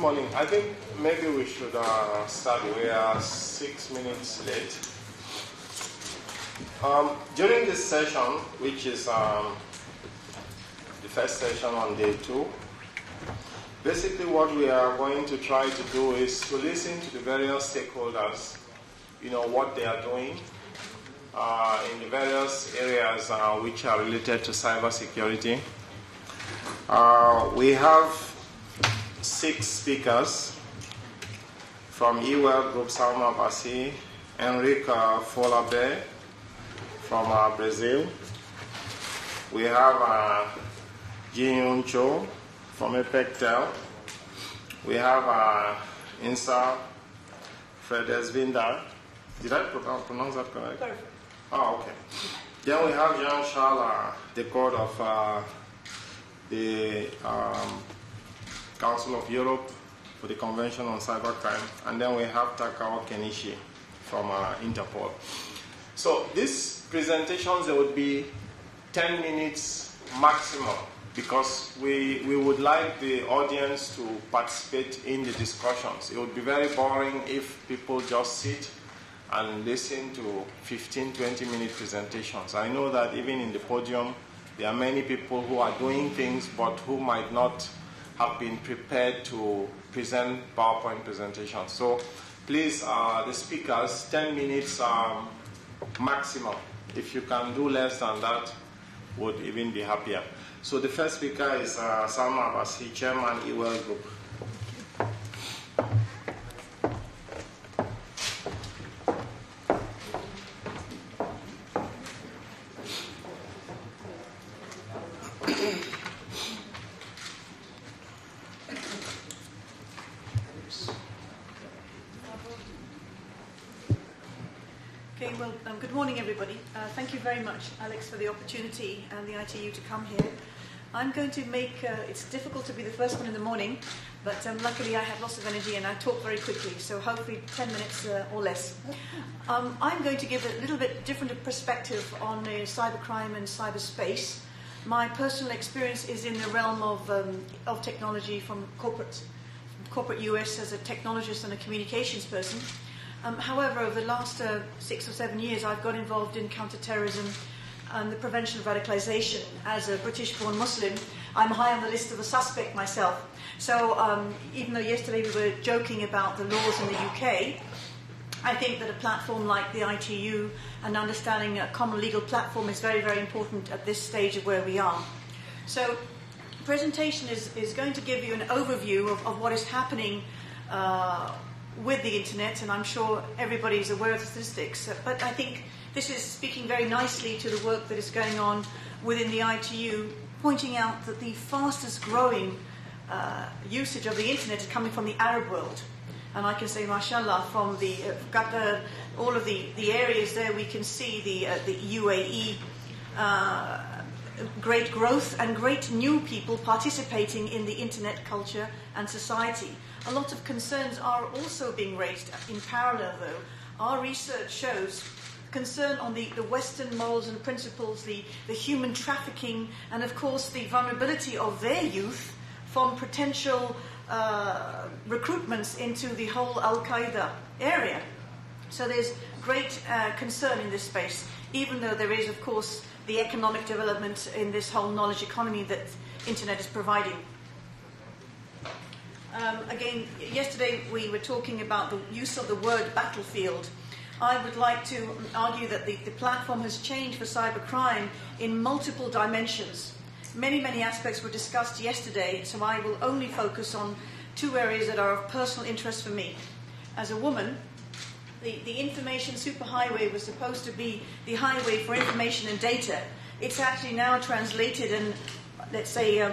morning. I think maybe we should start. We are 6 minutes late. During this session, which is the first session on day 2, basically what we are going to try to do is to listen to the various stakeholders, what they are doing in the various areas which are related to cybersecurity. We have 6 speakers from EWEL Group Salma Bassi, Enrique Folabe from Brazil. We have Jin Cho from Epectel. We have Insa Fredesvinda. Did I pronounce that correct? Perfect. Oh, okay. Then we have Jean-Charles Decode of the Council of Europe for the Convention on Cybercrime. And then we have Takao Kenichi from Interpol. So these presentations, there would be 10 minutes maximum, because we would like the audience to participate in the discussions. It would be very boring if people just sit and listen to 15, 20-minute presentations. I know that even in the podium, there are many people who are doing things but who might not have been prepared to present PowerPoint presentations. So please, the speakers, 10 minutes maximum. If you can do less than that, would even be happier. So the first speaker is Salma Bassi, Chairman, EWEL Group. Good morning, everybody. Thank you very much, Alex, for the opportunity and the ITU to come here. I'm going to make, it's difficult to be the first one in the morning, but luckily I have lots of energy and I talk very quickly, so hopefully 10 minutes or less. I'm going to give a little bit different perspective on cybercrime and cyberspace. My personal experience is in the realm of technology from corporate US as a technologist and a communications person. However, over the last 6 or 7 years, I've got involved in counterterrorism and the prevention of radicalization. As a British-born Muslim, I'm high on the list of a suspect myself. So even though yesterday we were joking about the laws in the UK, I think that a platform like the ITU and understanding a common legal platform is very, very important at this stage of where we are. So the presentation is going to give you an overview of what is happening with the internet, and I'm sure everybody is aware of the statistics, but I think this is speaking very nicely to the work that is going on within the ITU, pointing out that the fastest growing usage of the internet is coming from the Arab world. And I can say, mashallah, from the Qatar, all of the areas there, we can see the UAE, great growth and great new people participating in the internet culture and society. A lot of concerns are also being raised in parallel, though. Our research shows concern on the Western morals and principles, the human trafficking, and of course the vulnerability of their youth from potential recruitments into the whole Al-Qaeda area. So there's great concern in this space, even though there is, of course, the economic development in this whole knowledge economy that internet is providing. Again, yesterday we were talking about the use of the word battlefield. I would like to argue that the platform has changed for cybercrime in multiple dimensions. Many, many aspects were discussed yesterday, so I will only focus on 2 areas that are of personal interest for me. As a woman, the information superhighway was supposed to be the highway for information and data. It's actually now translated and, let's say,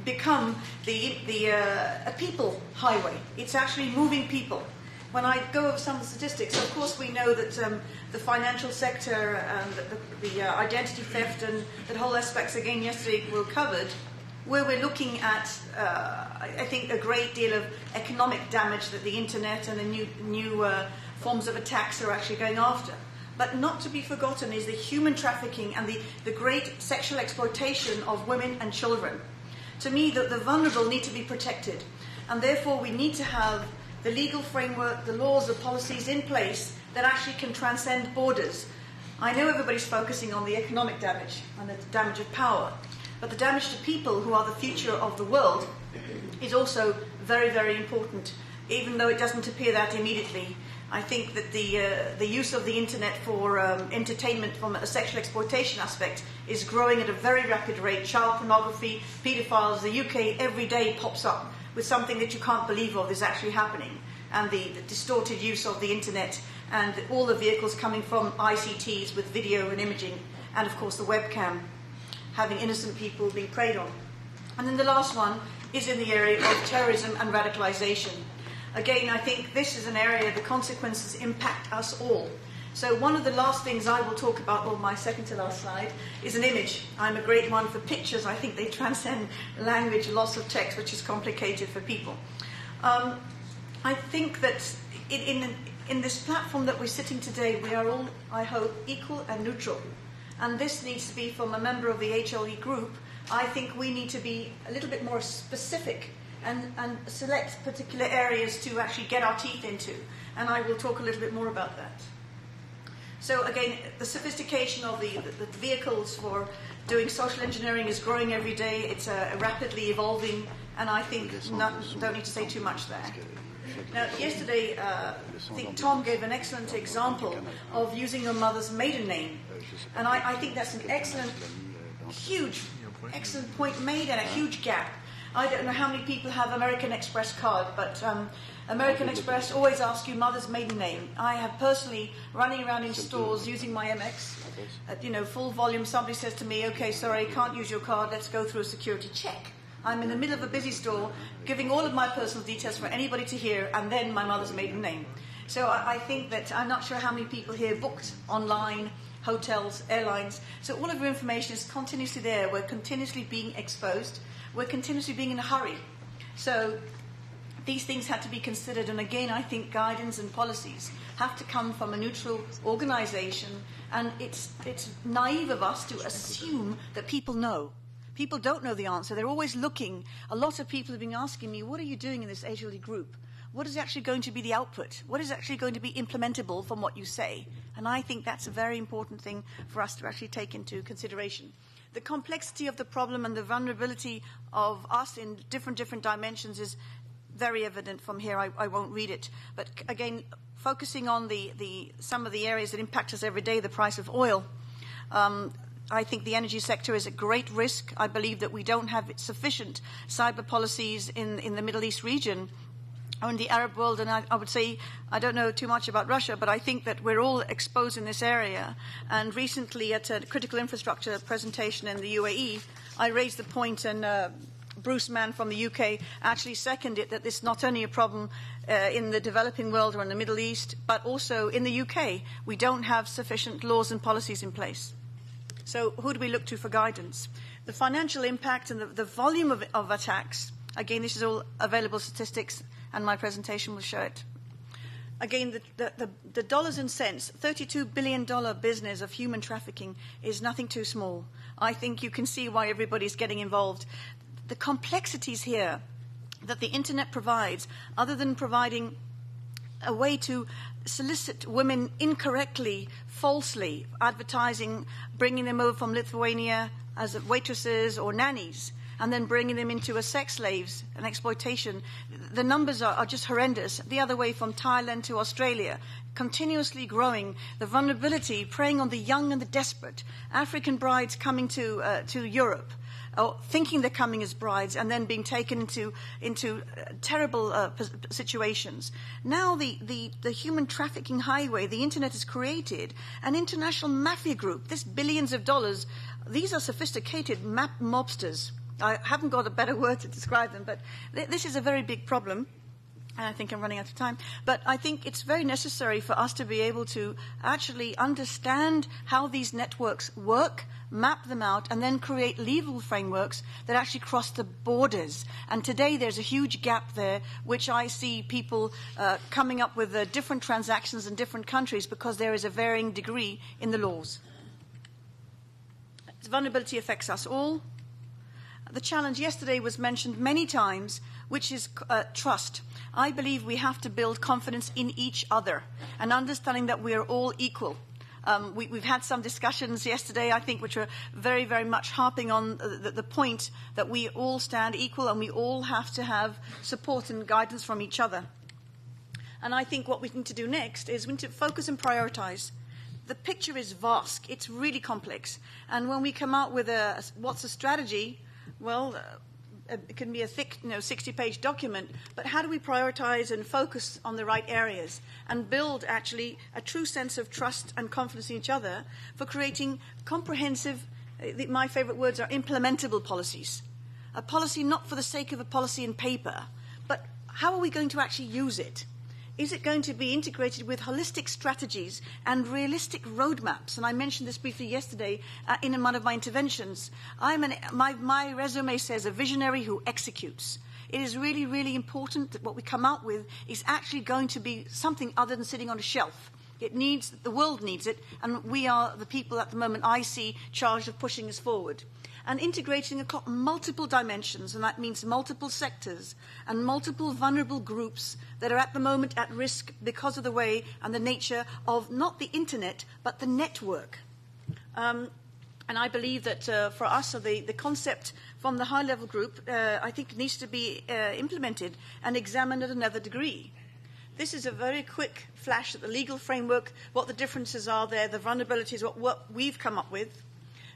become a people highway. It's actually moving people. When I go over some of the statistics, of course we know that the financial sector and the identity theft and the whole aspects, again, yesterday were covered, where we're looking at, I think, a great deal of economic damage that the internet and the new forms of attacks are actually going after. But not to be forgotten is the human trafficking and the great sexual exploitation of women and children. To me, the vulnerable need to be protected. And therefore, we need to have the legal framework, the laws, the policies in place that actually can transcend borders. I know everybody's focusing on the economic damage and the damage of power, but the damage to people who are the future of the world is also very, very important, even though it doesn't appear that immediately. I think that the use of the internet for entertainment from a sexual exploitation aspect is growing at a very rapid rate. Child pornography, paedophiles, the UK every day pops up with something that you can't believe of is actually happening. And the distorted use of the internet and all the vehicles coming from ICTs with video and imaging, and of course the webcam, having innocent people being preyed on. And then the last one is in the area of terrorism and radicalization. Again, I think this is an area the consequences impact us all. So one of the last things I will talk about, or my second to last slide, is an image. I'm a great one for pictures. I think they transcend language, loss of text, which is complicated for people. I think that in this platform that we're sitting today, we are all, I hope, equal and neutral. And this needs to be from a member of the HLE group. I think we need to be a little bit more specific and select particular areas to actually get our teeth into. And I will talk a little bit more about that. So again, the sophistication of the vehicles for doing social engineering is growing every day. It's rapidly evolving, and I think don't need to say too much there. Now, yesterday, I think Tom gave an excellent example of using your mother's maiden name. And I think that's an excellent point made and a huge gap. I don't know how many people have American Express card, but American Express always asks you mother's maiden name. I have personally running around in stores using my MX at full volume. Somebody says to me, "Okay, sorry, can't use your card. Let's go through a security check." I'm in the middle of a busy store, giving all of my personal details for anybody to hear, and then my mother's maiden name. So I think that I'm not sure how many people here booked online, hotels, airlines. So all of your information is continuously there. We're continuously being exposed. We're continuously being in a hurry. So these things had to be considered. And again, I think guidance and policies have to come from a neutral organization. And it's naive of us to assume that people know. People don't know the answer. They're always looking. A lot of people have been asking me, what are you doing in this HLE group? What is actually going to be the output? What is actually going to be implementable from what you say? And I think that's a very important thing for us to actually take into consideration. The complexity of the problem and the vulnerability of us in different dimensions is very evident from here. I won't read it. But again, focusing on some of the areas that impact us every day, the price of oil, I think the energy sector is at great risk. I believe that we don't have sufficient cyber policies in the Middle East region or in the Arab world. And I would say, I don't know too much about Russia, but I think that we're all exposed in this area. And recently at a critical infrastructure presentation in the UAE, I raised the point, and Bruce Mann from the UK actually seconded it, that this is not only a problem in the developing world or in the Middle East, but also in the UK. We don't have sufficient laws and policies in place. So who do we look to for guidance? The financial impact and the volume of attacks, again, this is all available statistics, and my presentation will show it. Again, the dollars and cents, $32 billion business of human trafficking is nothing too small. I think you can see why everybody's getting involved. The complexities here that the internet provides, other than providing a way to solicit women incorrectly, falsely, advertising, bringing them over from Lithuania as waitresses or nannies, and then bringing them into as sex slaves and exploitation. The numbers are just horrendous. The other way from Thailand to Australia, continuously growing. The vulnerability, preying on the young and the desperate. African brides coming to Europe, thinking they're coming as brides, and then being taken into terrible situations. Now the human trafficking highway, the internet has created an international mafia group. This billions of dollars. These are sophisticated mobsters. I haven't got a better word to describe them, but this is a very big problem. And I think I'm running out of time. But I think it's very necessary for us to be able to actually understand how these networks work, map them out, and then create legal frameworks that actually cross the borders. And today there's a huge gap there, which I see people coming up with different transactions in different countries because there is a varying degree in the laws. Vulnerability affects us all. The challenge yesterday was mentioned many times. which is trust. I believe we have to build confidence in each other and understanding that we are all equal. We've had some discussions yesterday, I think, which are very, very much harping on the point that we all stand equal and we all have to have support and guidance from each other. And I think what we need to do next is we need to focus and prioritize. The picture is vast. It's really complex. And when we come out with what's a strategy, well, it can be a thick, 60-page document, but how do we prioritize and focus on the right areas and build actually a true sense of trust and confidence in each other for creating comprehensive, my favorite words are implementable policies. A policy not for the sake of a policy in paper, but how are we going to actually use it? Is it going to be integrated with holistic strategies and realistic roadmaps? And I mentioned this briefly yesterday in one of my interventions. My resume says a visionary who executes. It is really, really important that what we come out with is actually going to be something other than sitting on a shelf. The world needs it, and we are the people at the moment I see charged of pushing us forward. And integrating across multiple dimensions, and that means multiple sectors and multiple vulnerable groups that are at the moment at risk because of the way and the nature of not the internet, but the network. And I believe that for us, the concept from the high-level group, I think needs to be implemented and examined at another degree. This is a very quick flash at the legal framework, what the differences are there, the vulnerabilities, what we've come up with.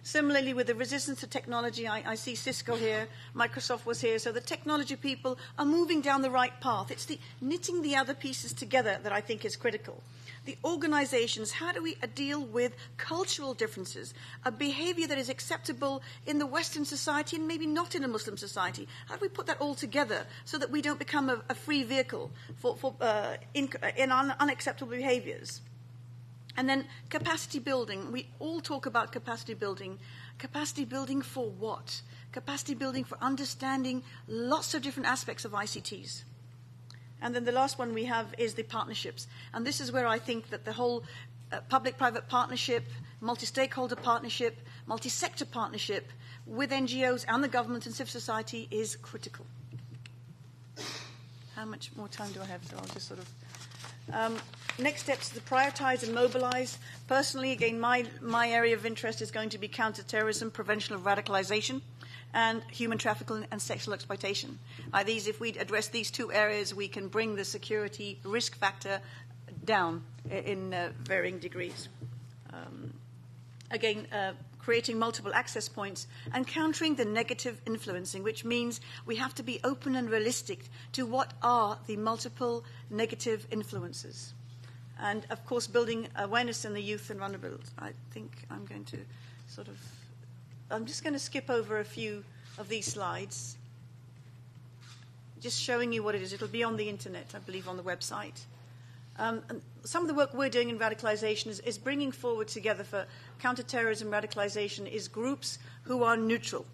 Similarly, with the resistance to technology, I see Cisco here, Microsoft was here, so the technology people are moving down the right path. It's the knitting the other pieces together that I think is critical. The organizations, how do we deal with cultural differences, a behavior that is acceptable in the Western society and maybe not in a Muslim society? How do we put that all together so that we don't become a free vehicle in unacceptable behaviors? And then capacity building. We all talk about capacity building. Capacity building for what? Capacity building for understanding lots of different aspects of ICTs. And then the last one we have is the partnerships. And this is where I think that the whole public-private partnership, multi-stakeholder partnership, multi-sector partnership with NGOs and the government and civil society is critical. How much more time do I have? So I'll just sort of... next steps to prioritize and mobilize. Personally, again, my area of interest is going to be counterterrorism, prevention of radicalization, and human trafficking and sexual exploitation. If we address these two areas, we can bring the security risk factor down in varying degrees. Creating multiple access points and countering the negative influencing, which means we have to be open and realistic to what are the multiple negative influences. And, of course, building awareness in the youth and vulnerable. I think I'm going to I'm just going to skip over a few of these slides, just showing you what it is. It'll be on the internet, I believe, on the website. And some of the work we're doing in radicalization is bringing forward together for counterterrorism radicalization is groups who are neutral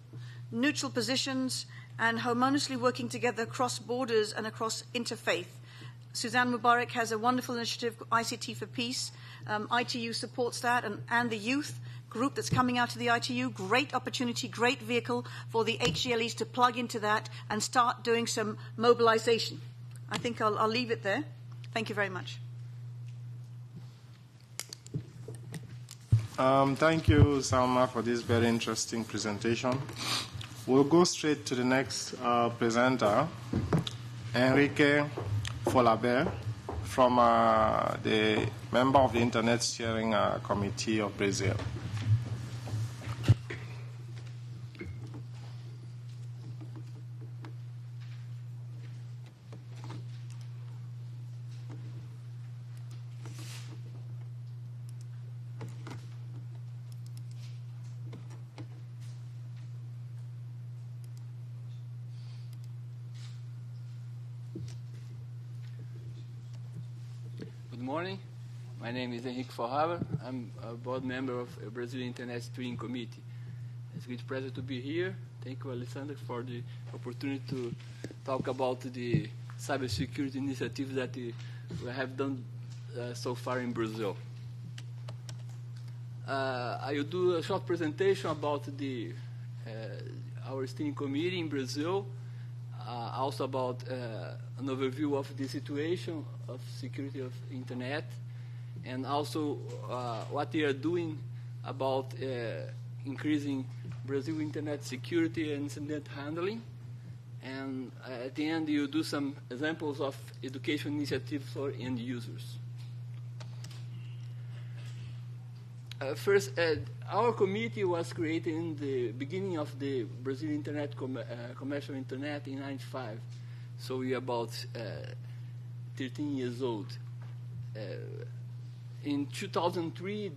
positions and harmoniously working together across borders and across interfaith. Suzanne Mubarak has a wonderful initiative, ICT for Peace. ITU supports that, and the youth group that's coming out of the ITU, great opportunity, great vehicle for the HGLEs to plug into that and start doing some mobilization. I think I'll leave it there. Thank you very much. Thank you, Salma, for this very interesting presentation. We'll go straight to the next presenter, Enrique Folabert, from the member of the Internet Steering Committee of Brazil. Good morning. My name is Enrique Folabert. I'm a board member of the Brazilian Internet Steering Committee. It's a great pleasure to be here. Thank you, Alessandra, for the opportunity to talk about the cybersecurity initiatives that we have done so far in Brazil. I will do a short presentation about our steering committee in Brazil. also about an overview of the situation of security of internet, and also what they are doing about increasing Brazil internet security and incident handling. And at the end, you do some examples of education initiatives for end users. First, our committee was created in the beginning of the Brazil internet commercial internet in '95. So we are about 13 years old. In 2003,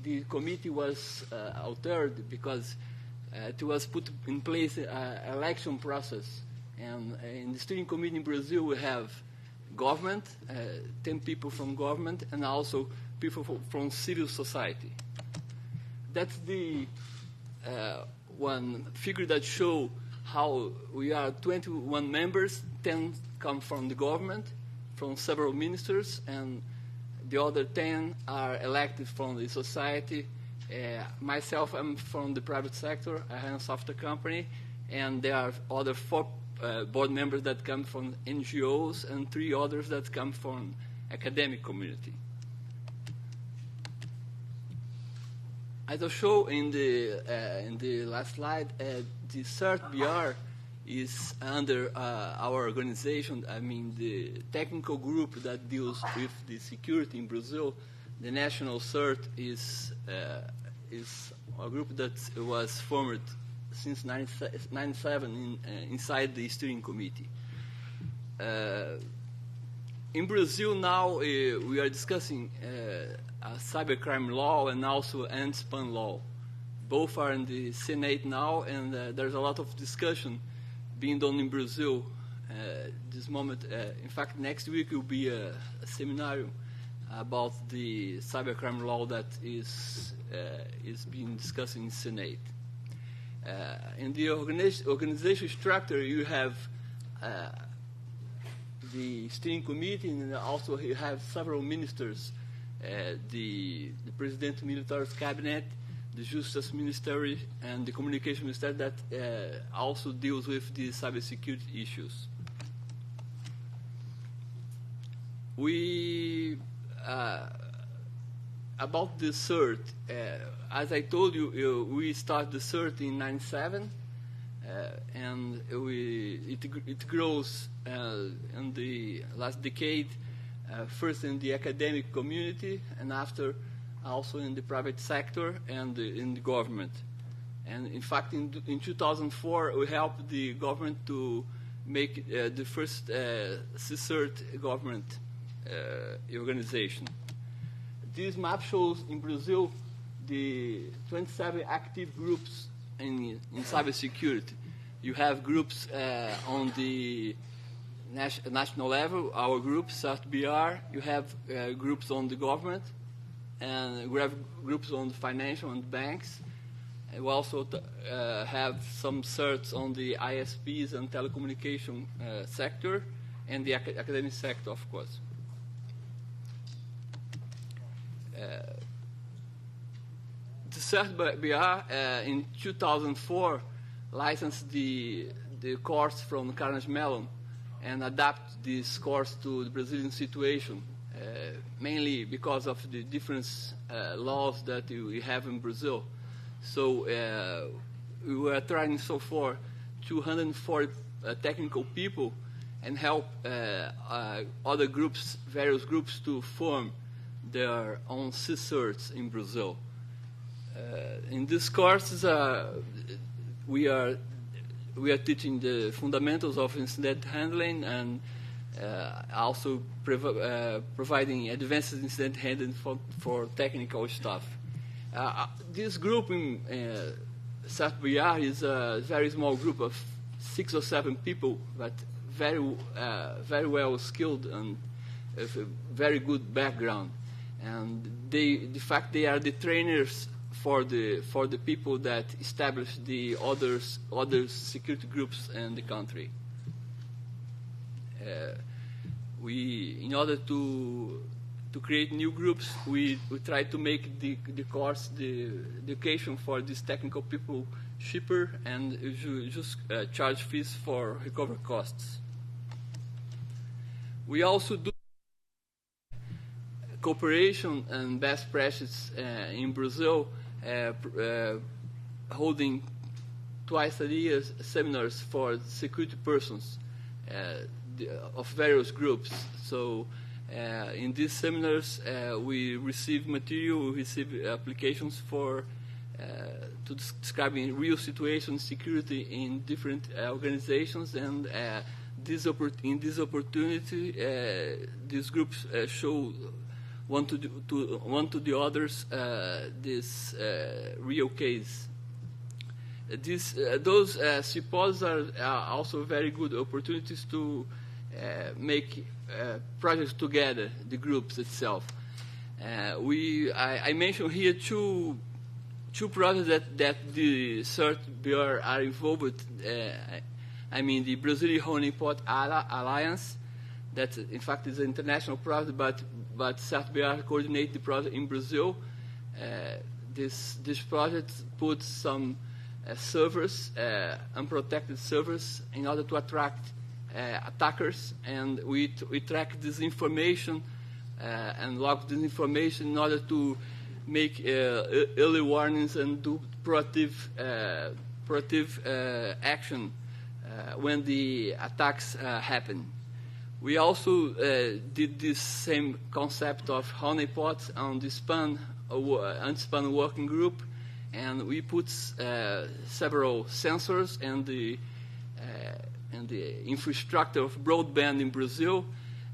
the committee was altered because it was put in place an election process. And in the steering committee in Brazil, we have government, 10 people from government, and also people from civil society. That's the one figure that show how we are 21 members, 10 come from the government, from several ministers, and the other 10 are elected from the society. Myself, I'm from the private sector. I have a software company, and there are other 4 board members that come from NGOs and 3 others that come from academic community. As I show in the last slide, the CERT-BR is under our organization. I mean, the technical group that deals with the security in Brazil. The national CERT is a group that was formed since 1997 inside the steering committee. In Brazil now, we are discussing a cybercrime law and also anti-spam law. Both are in the Senate now, and there's a lot of discussion being done in Brazil this moment. In fact, next week will be a seminar about the cybercrime law that is being discussed in the Senate. In the organization structure, you have the steering committee, and also you have several ministers. The President Military Cabinet, the Justice Ministry, and the Communication Ministry that also deals with the cybersecurity issues. We about the CERT, as I told you, we started the CERT in '97, and it grows in the last decade. First in the academic community, and after also in the private sector and in the government. And in fact, in 2004, we helped the government to make the first CERT government organization. This map shows in Brazil the 27 active groups in cybersecurity. You have groups on the national level, our group, CERT-BR. You have groups on the government, and we have groups on the financial and banks. And we also have some CERTs on the ISPs and telecommunication sector, and the academic sector, of course. The CERT-BR in 2004 licensed the course from Carnegie Mellon and adapt this course to the Brazilian situation, mainly because of the different laws that we have in Brazil. So we were trying so far 240 technical people and help other groups, various groups, to form their own CERTs in Brazil. In this course, we are teaching the fundamentals of incident handling, and also providing advanced incident handling for technical staff. This group in CERT-BR is a very small group of 6 or 7 people, but very well skilled and with a very good background. And in fact, they are the trainers for the people that establish the other security groups in the country. In order to to create new groups, we try to make the course, the education for these technical people cheaper, and you just charge fees for recovery costs. We also do cooperation and best practice in Brazil, holding twice a year seminars for security persons of various groups. So in these seminars, we receive material, we receive applications for to describing real situations, security in different organizations, and in this opportunity, these groups show one to the others this real case. Those symposiums are also very good opportunities to make projects together, the groups itself. I mentioned here two projects that the CERT Bureau are involved. I mean, the Brazilian Honeypot Alliance, that in fact is an international project, but CERT Bureau coordinates the project in Brazil. This project puts some servers, unprotected servers, in order to attract attackers, and we track this information and log this information in order to make early warnings and do proactive action when the attacks happen. We also did this same concept of honeypots on the anti-spam working group, and we put several sensors and the infrastructure of broadband in Brazil,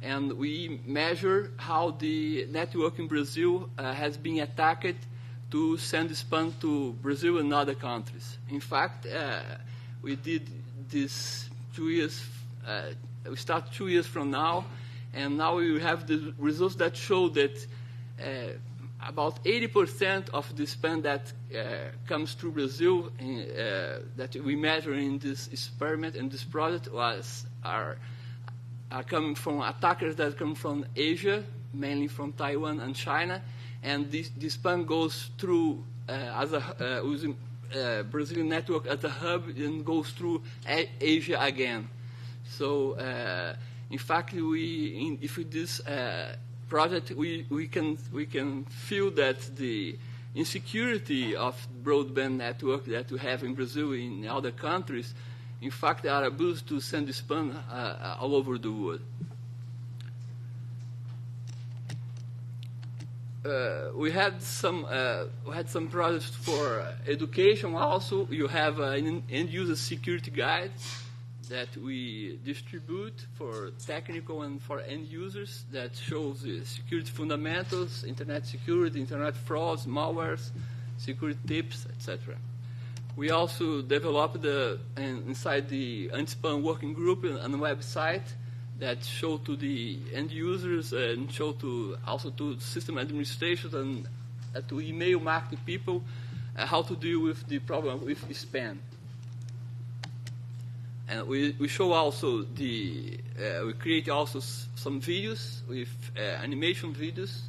and we measure how the network in Brazil has been attacked to send spam to Brazil and other countries. In fact, we did this 2 years. We start 2 years from now, and now we have the results that show that about 80% of the spam that comes through Brazil that we measure in this experiment and this project are coming from attackers that come from Asia, mainly from Taiwan and China, and this spam goes through using Brazilian network as a hub and goes through Asia again. So in fact, if this project, we can feel that the insecurity of broadband network that we have in Brazil in other countries, in fact, are abused to send spam all over the world. We had some projects for education. Also, you have an end-user security guide that we distribute for technical and for end users that shows the security fundamentals, internet security, internet frauds, malwares, security tips, etc. We also developed inside the anti-spam working group and website that show to the end users and show also to system administrators and to email marketing people how to deal with the problem with spam. And we show also we create also some videos with animation videos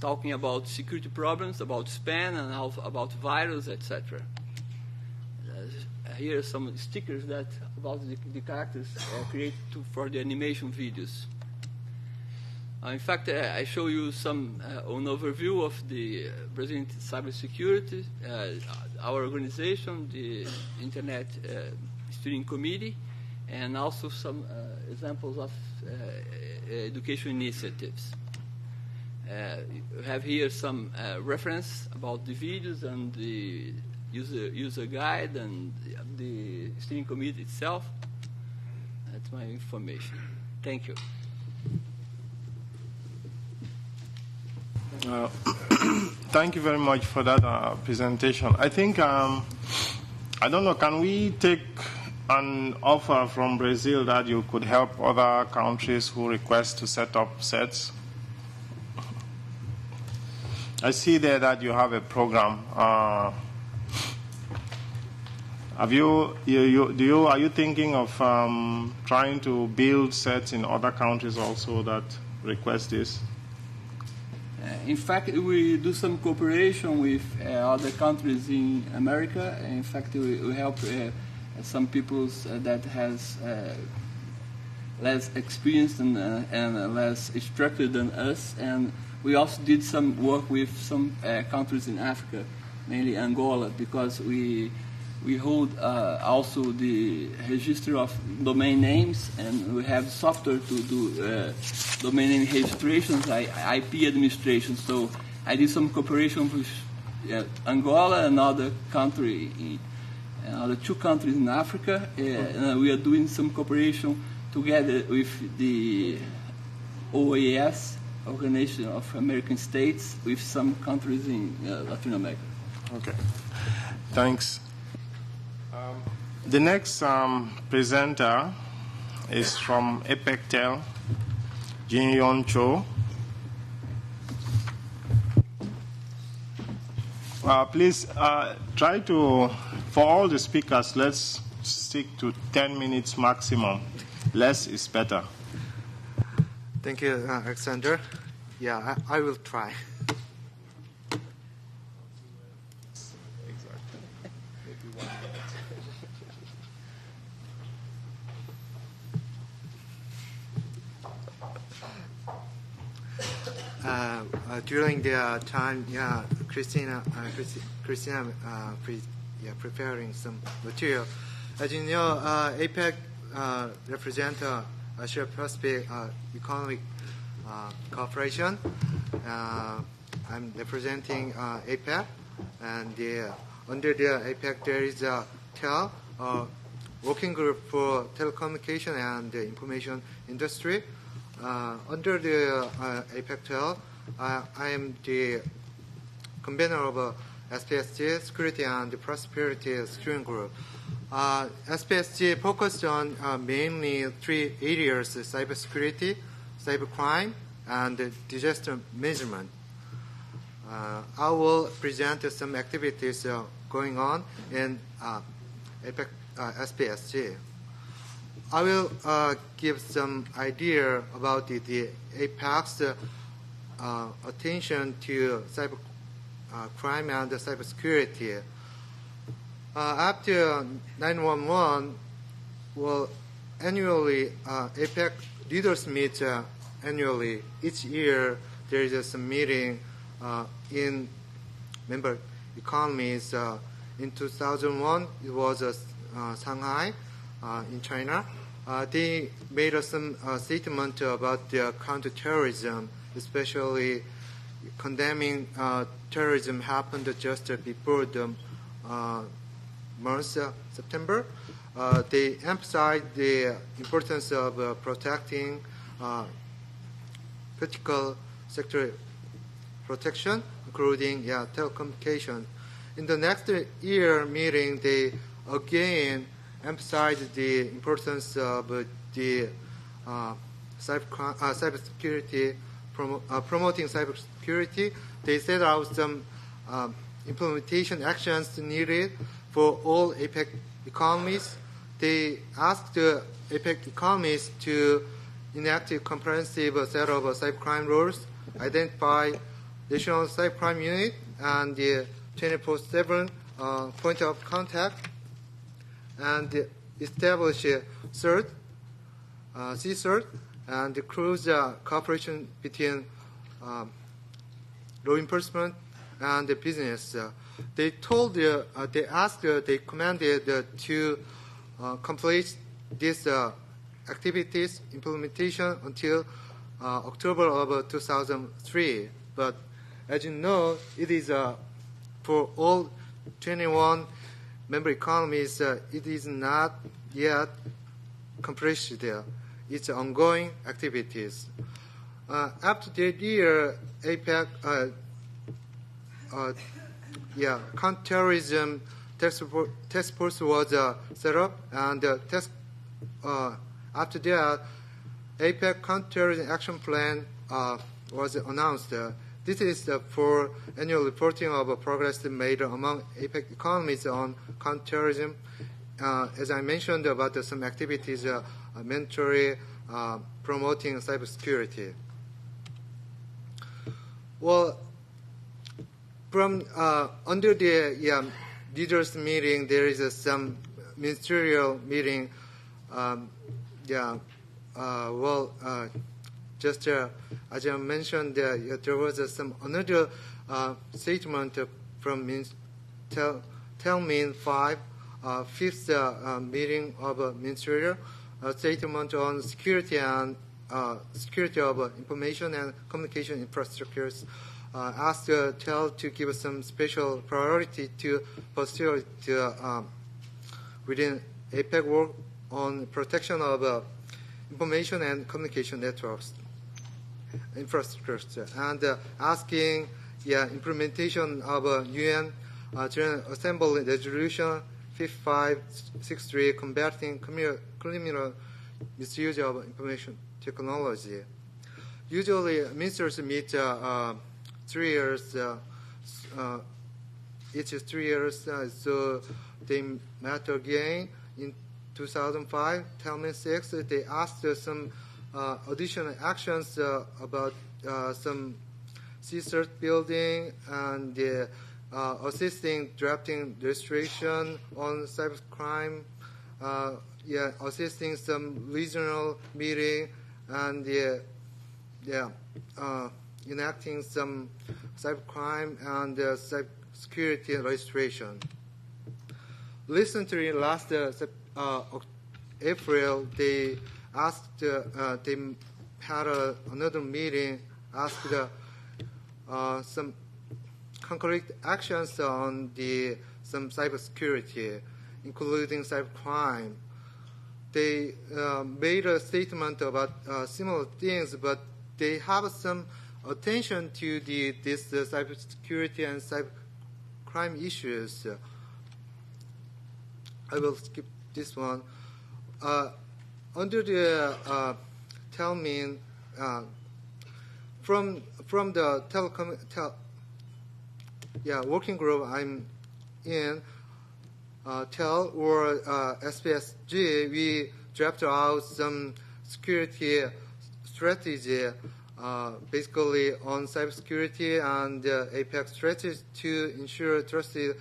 talking about security problems, about spam, and about virus, etc. Here are some stickers about the characters created for the animation videos. In fact, I show you an overview of the Brazilian Cybersecurity, our organization, the Internet Steering Committee, and also some examples of education initiatives. We have here some reference about the videos and the user guide and the steering committee itself. That's my information. Thank you. Thank you very much for that presentation. I think, I don't know, can we take an offer from Brazil that you could help other countries who request to set up sets? I see there that you have a program. Are you thinking of trying to build sets in other countries also that request this? In fact, we do some cooperation with other countries in America. In fact, we help some people that has less experience and less structured than us. And we also did some work with some countries in Africa, mainly Angola, because we hold also the register of domain names, and we have software to do domain name registrations, IP administration. So I did some cooperation with Angola, another country, another 2 countries in Africa, and we are doing some cooperation together with the WSIS, Organization of American States, with some countries in Latin America. Okay, thanks. The next presenter is from EPECTEL, Jin-Yon Cho. Please try to, for all the speakers, let's stick to 10 minutes maximum. Less is better. Thank you, Alexander. Yeah, I will try. During the time, Christina preparing some material. As you know, APEC represents Asia-Pacific Economic Cooperation. I'm representing APEC, and under the APEC there is a TEL, working group for telecommunication and the information industry. Under the APEC TEL, I am the convener of SPSG, Security and Prosperity Steering Group. SPSG focused on mainly 3 areas: cybersecurity, cybercrime, and disaster management. I will present some activities going on in APEC SPSG. I will give some idea about the APEC's attention to cybercrime and cybersecurity. After 9/11, well, annually, APEC leaders meet annually. Each year, there is some meeting in member economies. In 2001, it was Shanghai in China. They made some statement about the counterterrorism, especially condemning terrorism happened just before the month September. They emphasized the importance of protecting critical sector protection, including telecommunications. In the next year meeting, they again emphasized the importance of the cybersecurity, promoting cybersecurity. They set out some implementation actions needed for all APEC economies. They asked the APEC economies to enact a comprehensive set of cybercrime rules, identify national cybercrime unit, and the 24/7 point of contact, and establish a CERT, CCERT, and close cooperation between law enforcement and the business. They commanded to complete these activities implementation until October of 2003. But as you know, it is for all 21 member economies, it is not yet accomplished there. It's ongoing activities. After that year, APEC, counterterrorism task force was set up, and after that, APEC counterterrorism action plan was announced. This is for annual reporting of progress made among APEC economies on counterterrorism. As I mentioned about some activities, mandatory promoting cybersecurity. Well, from under the leaders meeting, there is some ministerial meeting. Just as I mentioned, there was some another statement from Telmin 5, fifth meeting of ministerial statement on security and security of information and communication infrastructures. Asked TEL to give some special priority to pursue within APEC work on protection of information and communication networks infrastructure, and asking implementation of UN General Assembly Resolution 5563 combating criminal misuse of information technology. Usually, ministers meet 3 years, each 3 years, so they met again in 2005, Telmin 6. They asked some additional actions about some CSIRT building and assisting drafting registration on cybercrime, assisting some regional meeting, and enacting some cybercrime and cybersecurity registration. Recently, last April, they asked, they had another meeting, asked some concrete actions on some cybersecurity, including cybercrime. They made a statement about similar things, but they have some attention to this cybersecurity and cybercrime issues. I will skip this one. Under the Telmin, from the working group I'm in, TEL or SPSG, we drafted out some security strategy, basically on cybersecurity and APEC strategy to ensure trusted,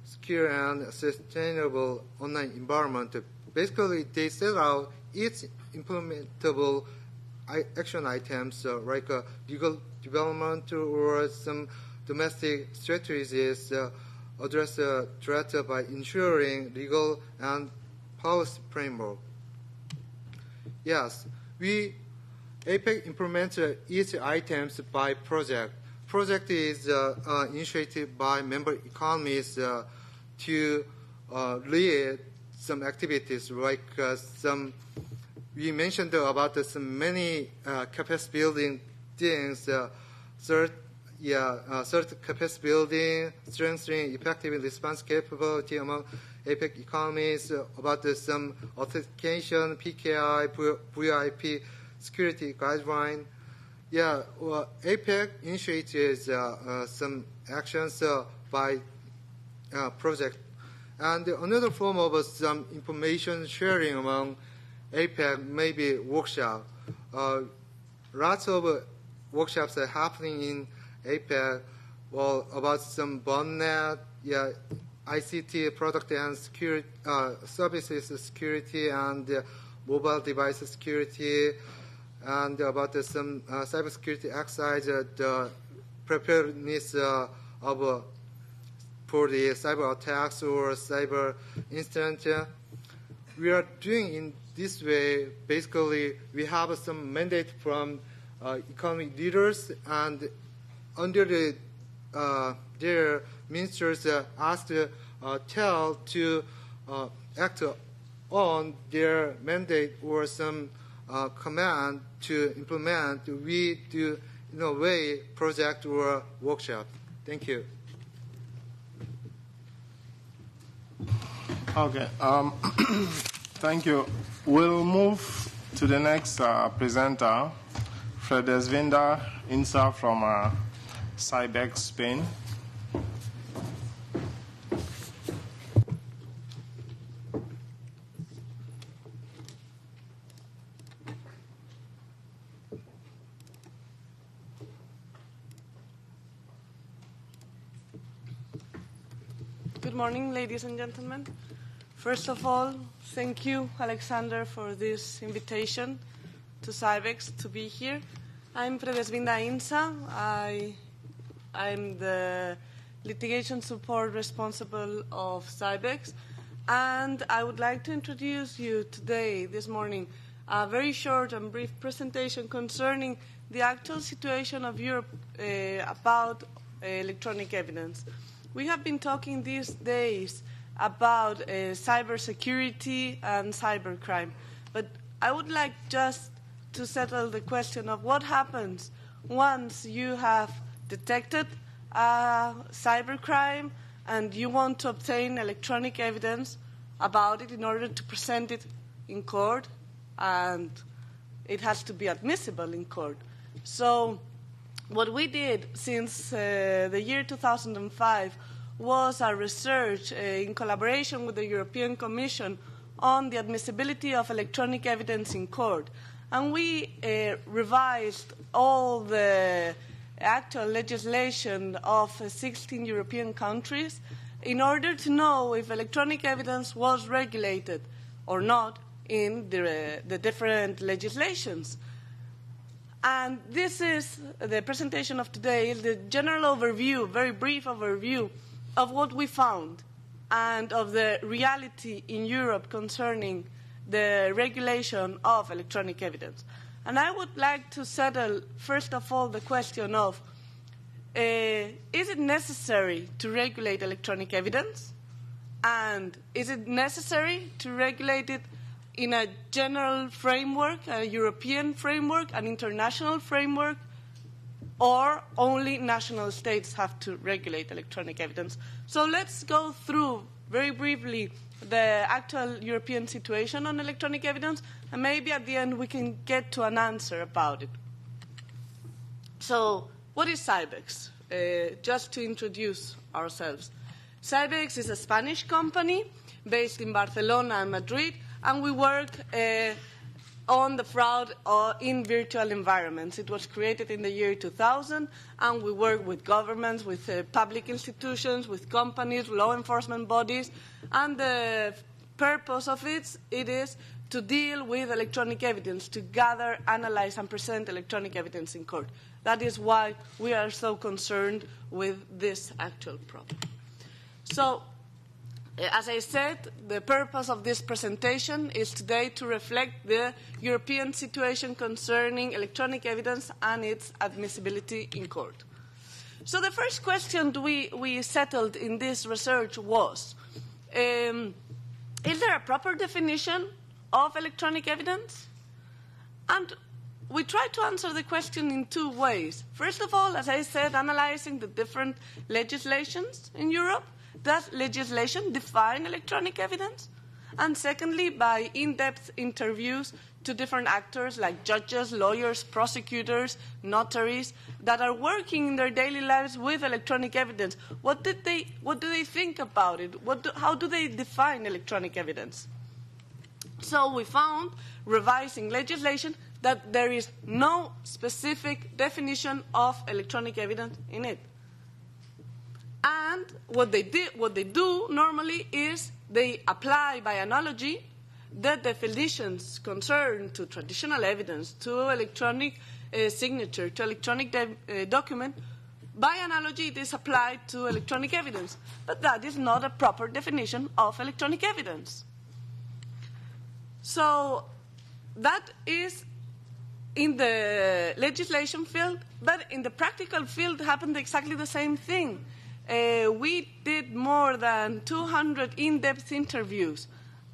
secure, and sustainable online environment. Basically, they set out each implementable action items like legal development or some domestic strategies address the threat by ensuring legal and policy framework. Yes, APEC implements each items by project. Project is initiated by member economies to lead some activities, like we mentioned about some many capacity building things, third capacity building, strengthening effective response capability among APEC economies, about some authentication, PKI, VIP security guideline. APEC initiates some actions by project. And another form of some information sharing among APEC may be workshop. Lots of workshops are happening in APEC, about some botnet, ICT product and security, services security, and mobile device security, and about some cybersecurity exercise, the preparedness for the cyber attacks or cyber incident. We are doing in this way. Basically, we have some mandate from economic leaders, and under their ministers asked TEL to act on their mandate or some command to implement. We do, in a way, project or workshop. Thank you. Okay. Thank you. We'll move to the next presenter, Fredesvinda Insa from Cybex, Spain. Good morning, ladies and gentlemen. First of all, thank you, Alexander, for this invitation to Cybex to be here. I'm Fredesvinda Insa. I'm the litigation support responsible of Cybex, and I would like to introduce you today, this morning, a very short and brief presentation concerning the actual situation of Europe about electronic evidence. We have been talking these days about cybersecurity and cybercrime, but I would like just to settle the question of what happens once you have detected cybercrime and you want to obtain electronic evidence about it in order to present it in court, and it has to be admissible in court. So what we did since the year 2005 was a research in collaboration with the European Commission on the admissibility of electronic evidence in court. And we revised all the actual legislation of 16 European countries in order to know if electronic evidence was regulated or not in the different legislations. And this is the presentation of today, is the general overview, very brief overview of what we found and of the reality in Europe concerning the regulation of electronic evidence. And I would like to settle, first of all, the question of, is it necessary to regulate electronic evidence? And is it necessary to regulate it in a general framework, a European framework, an international framework, or only national states have to regulate electronic evidence? So let's go through very briefly the actual European situation on electronic evidence, and maybe at the end we can get to an answer about it. So what is Cybex? Just to introduce ourselves. Cybex is a Spanish company based in Barcelona and Madrid, and we work on the fraud in virtual environments. It was created in the year 2000, and we work with governments, with public institutions, with companies, law enforcement bodies, and the purpose of it is to deal with electronic evidence, to gather, analyze, and present electronic evidence in court. That is why we are so concerned with this actual problem. So, as I said, the purpose of this presentation is today to reflect the European situation concerning electronic evidence and its admissibility in court. So the first question we settled in this research was, is there a proper definition of electronic evidence? And we tried to answer the question in two ways. First of all, as I said, analyzing the different legislations in Europe. Does legislation define electronic evidence? And secondly, by in-depth interviews to different actors like judges, lawyers, prosecutors, notaries that are working in their daily lives with electronic evidence. What do they think about it? How do they define electronic evidence? So we found, revising legislation, that there is no specific definition of electronic evidence in it. And what they do normally is they apply by analogy the definitions concerned to traditional evidence, to electronic signature, to electronic document. By analogy, it is applied to electronic evidence. But that is not a proper definition of electronic evidence. So that is in the legislation field, but in the practical field happened exactly the same thing. We did more than 200 in-depth interviews.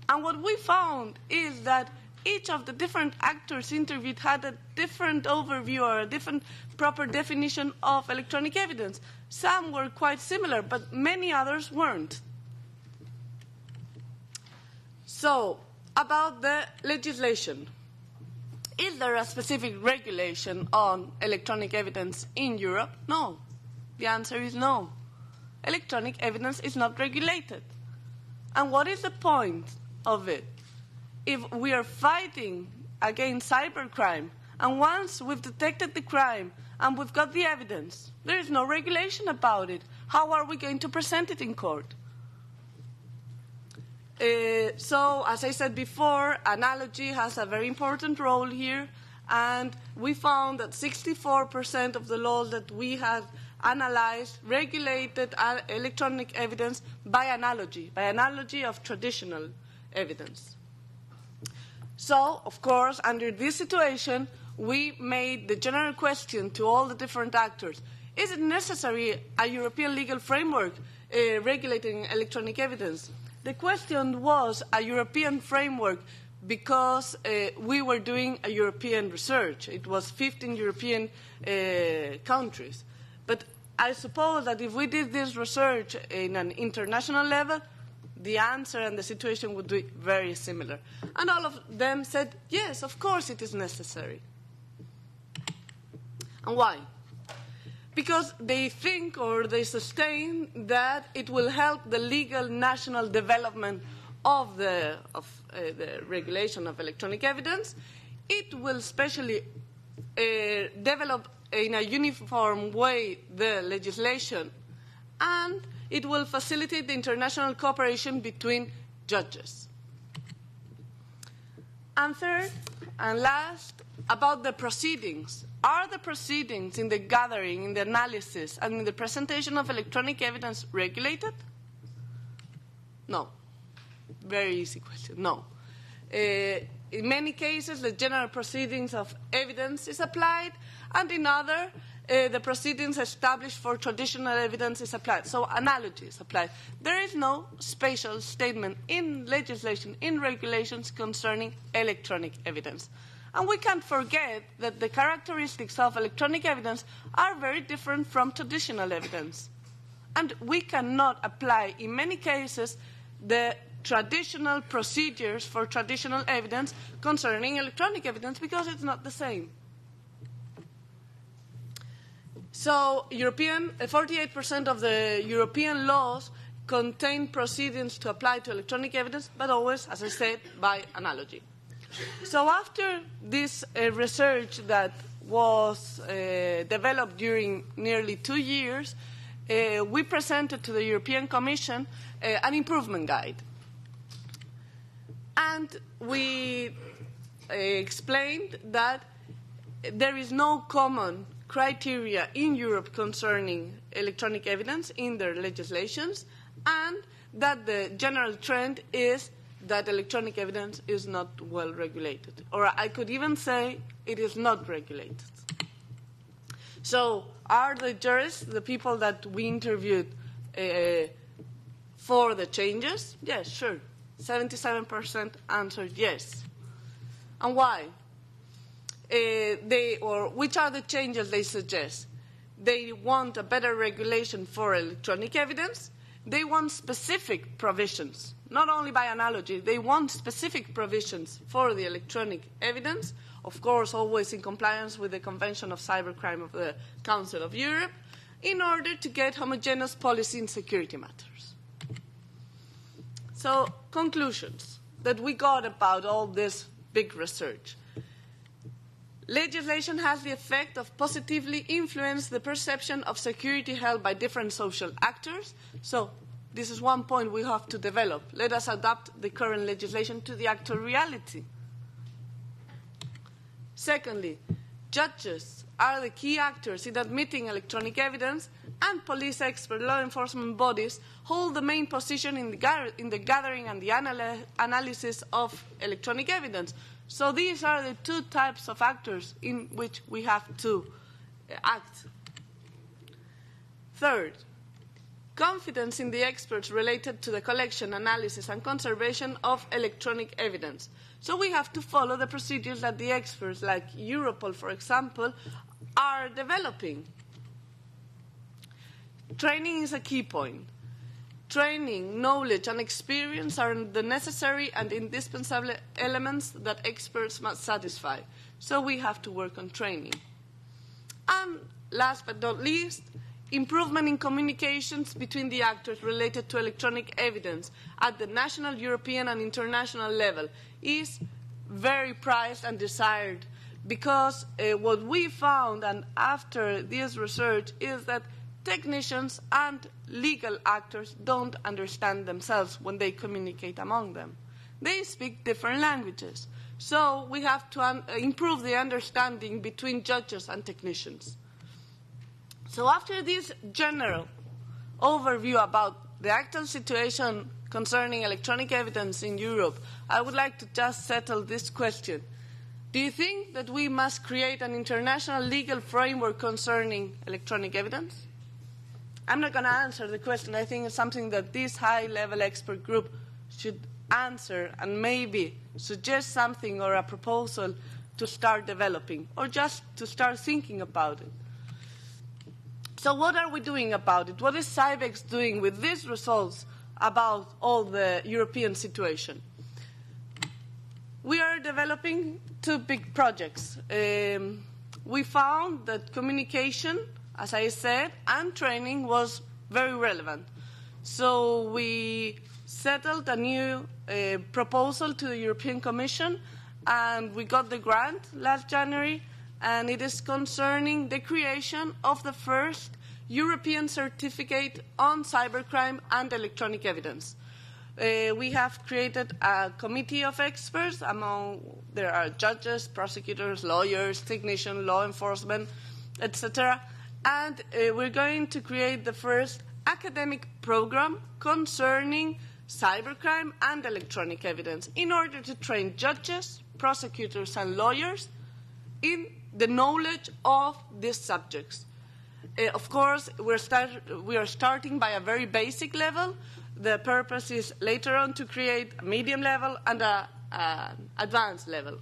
And what we found is that each of the different actors interviewed had a different overview or a different proper definition of electronic evidence. Some were quite similar, but many others weren't. So, about the legislation. Is there a specific regulation on electronic evidence in Europe? No. The answer is no. Electronic evidence is not regulated. And what is the point of it? If we are fighting against cybercrime, and once we've detected the crime and we've got the evidence, there is no regulation about it. How are we going to present it in court? So, as I said before, analogy has a very important role here, and we found that 64% of the laws that we had analyzed regulated electronic evidence by analogy of traditional evidence. So, of course, under this situation, we made the general question to all the different actors: is it necessary a European legal framework regulating electronic evidence? The question was a European framework because we were doing a European research. It was 15 European countries. But I suppose that if we did this research in an international level, the answer and the situation would be very similar. And all of them said, yes, of course it is necessary. And why? Because they think or they sustain that it will help the legal national development of the regulation of electronic evidence. It will especially develop in a uniform way the legislation, and it will facilitate the international cooperation between judges. And third and last, about the proceedings. Are the proceedings in the gathering, in the analysis, and in the presentation of electronic evidence regulated? No. Very easy question. No. In many cases, the general proceedings of evidence is applied, and in other, the proceedings established for traditional evidence is applied. So analogy is applied. There is no special statement in legislation, in regulations concerning electronic evidence. And we can't forget that the characteristics of electronic evidence are very different from traditional evidence. And we cannot apply, in many cases, the traditional procedures for traditional evidence concerning electronic evidence because it's not the same. So 48% of the European laws contain proceedings to apply to electronic evidence, but always, as I said, by analogy. So after this research that was developed during nearly 2 years, we presented to the European Commission an improvement guide. And we explained that there is no common criteria in Europe concerning electronic evidence in their legislations, and that the general trend is that electronic evidence is not well regulated. Or I could even say it is not regulated. So are the jurists, the people that we interviewed, for the changes? Yes, sure. 77% answered yes. And why? Which are the changes they suggest? They want a better regulation for electronic evidence. They want specific provisions, not only by analogy. They want specific provisions for the electronic evidence, of course, always in compliance with the Convention of Cybercrime of the Council of Europe, in order to get homogeneous policy in security matters. So, conclusions that we got about all this big research. Legislation has the effect of positively influence the perception of security held by different social actors. So this is one point we have to develop. Let us adapt the current legislation to the actual reality. Secondly, judges are the key actors in admitting electronic evidence, and police expert law enforcement bodies hold the main position in the gathering and the analysis of electronic evidence. So these are the two types of actors in which we have to act. Third, confidence in the experts related to the collection, analysis, and conservation of electronic evidence. So we have to follow the procedures that the experts, like Europol, for example, are developing. Training is a key point. Training, knowledge, and experience are the necessary and indispensable elements that experts must satisfy. So we have to work on training. And last but not least, improvement in communications between the actors related to electronic evidence at the national, European, and international level is very prized and desired, because what we found, and after this research, is that technicians and legal actors don't understand themselves when they communicate among them. They speak different languages. So we have to improve the understanding between judges and technicians. So after this general overview about the actual situation concerning electronic evidence in Europe, I would like to just settle this question. Do you think that we must create an international legal framework concerning electronic evidence? I'm not going to answer the question. I think it's something that this high-level expert group should answer and maybe suggest something or a proposal to start developing or just to start thinking about it. So what are we doing about it? What is Cybex doing with these results about all the European situation? We are developing two big projects. We found that communication, as I said, and training was very relevant. So we settled a new proposal to the European Commission, and we got the grant last January, and it is concerning the creation of the first European certificate on cybercrime and electronic evidence. We have created a committee of experts. There are judges, prosecutors, lawyers, technicians, law enforcement, etc. And we're going to create the first academic program concerning cybercrime and electronic evidence in order to train judges, prosecutors, and lawyers in the knowledge of these subjects. Of course, we are starting by a very basic level. The purpose is later on to create a medium level and an advanced level.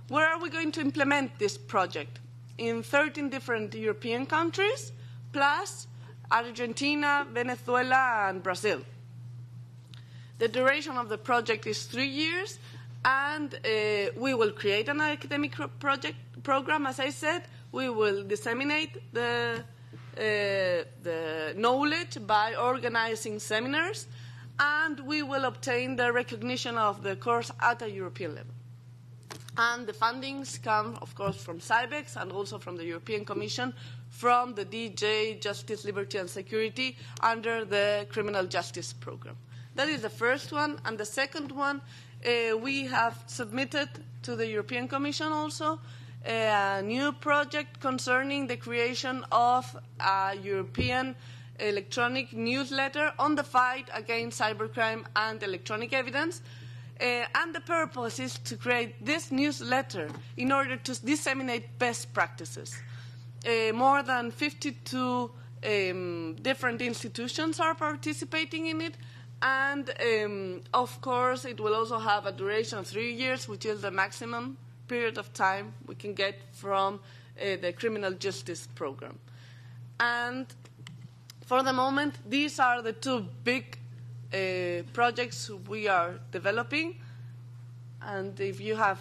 Where are we going to implement this project? In 13 different European countries, plus Argentina, Venezuela, and Brazil. The duration of the project is 3 years, and we will create an academic program, as I said. We will disseminate the knowledge by organizing seminars, and we will obtain the recognition of the course at a European level. And the fundings come, of course, from Cybex and also from the European Commission, from the DJ, Justice, Liberty and Security, under the Criminal Justice Program. That is the first one. And the second one, we have submitted to the European Commission also a new project concerning the creation of a European electronic newsletter on the fight against cybercrime and electronic evidence. And the purpose is to create this newsletter in order to disseminate best practices. More than 52 different institutions are participating in it. And, of course, it will also have a duration of 3 years, which is the maximum period of time we can get from the criminal justice program. And for the moment, these are the two big projects we are developing. And if you have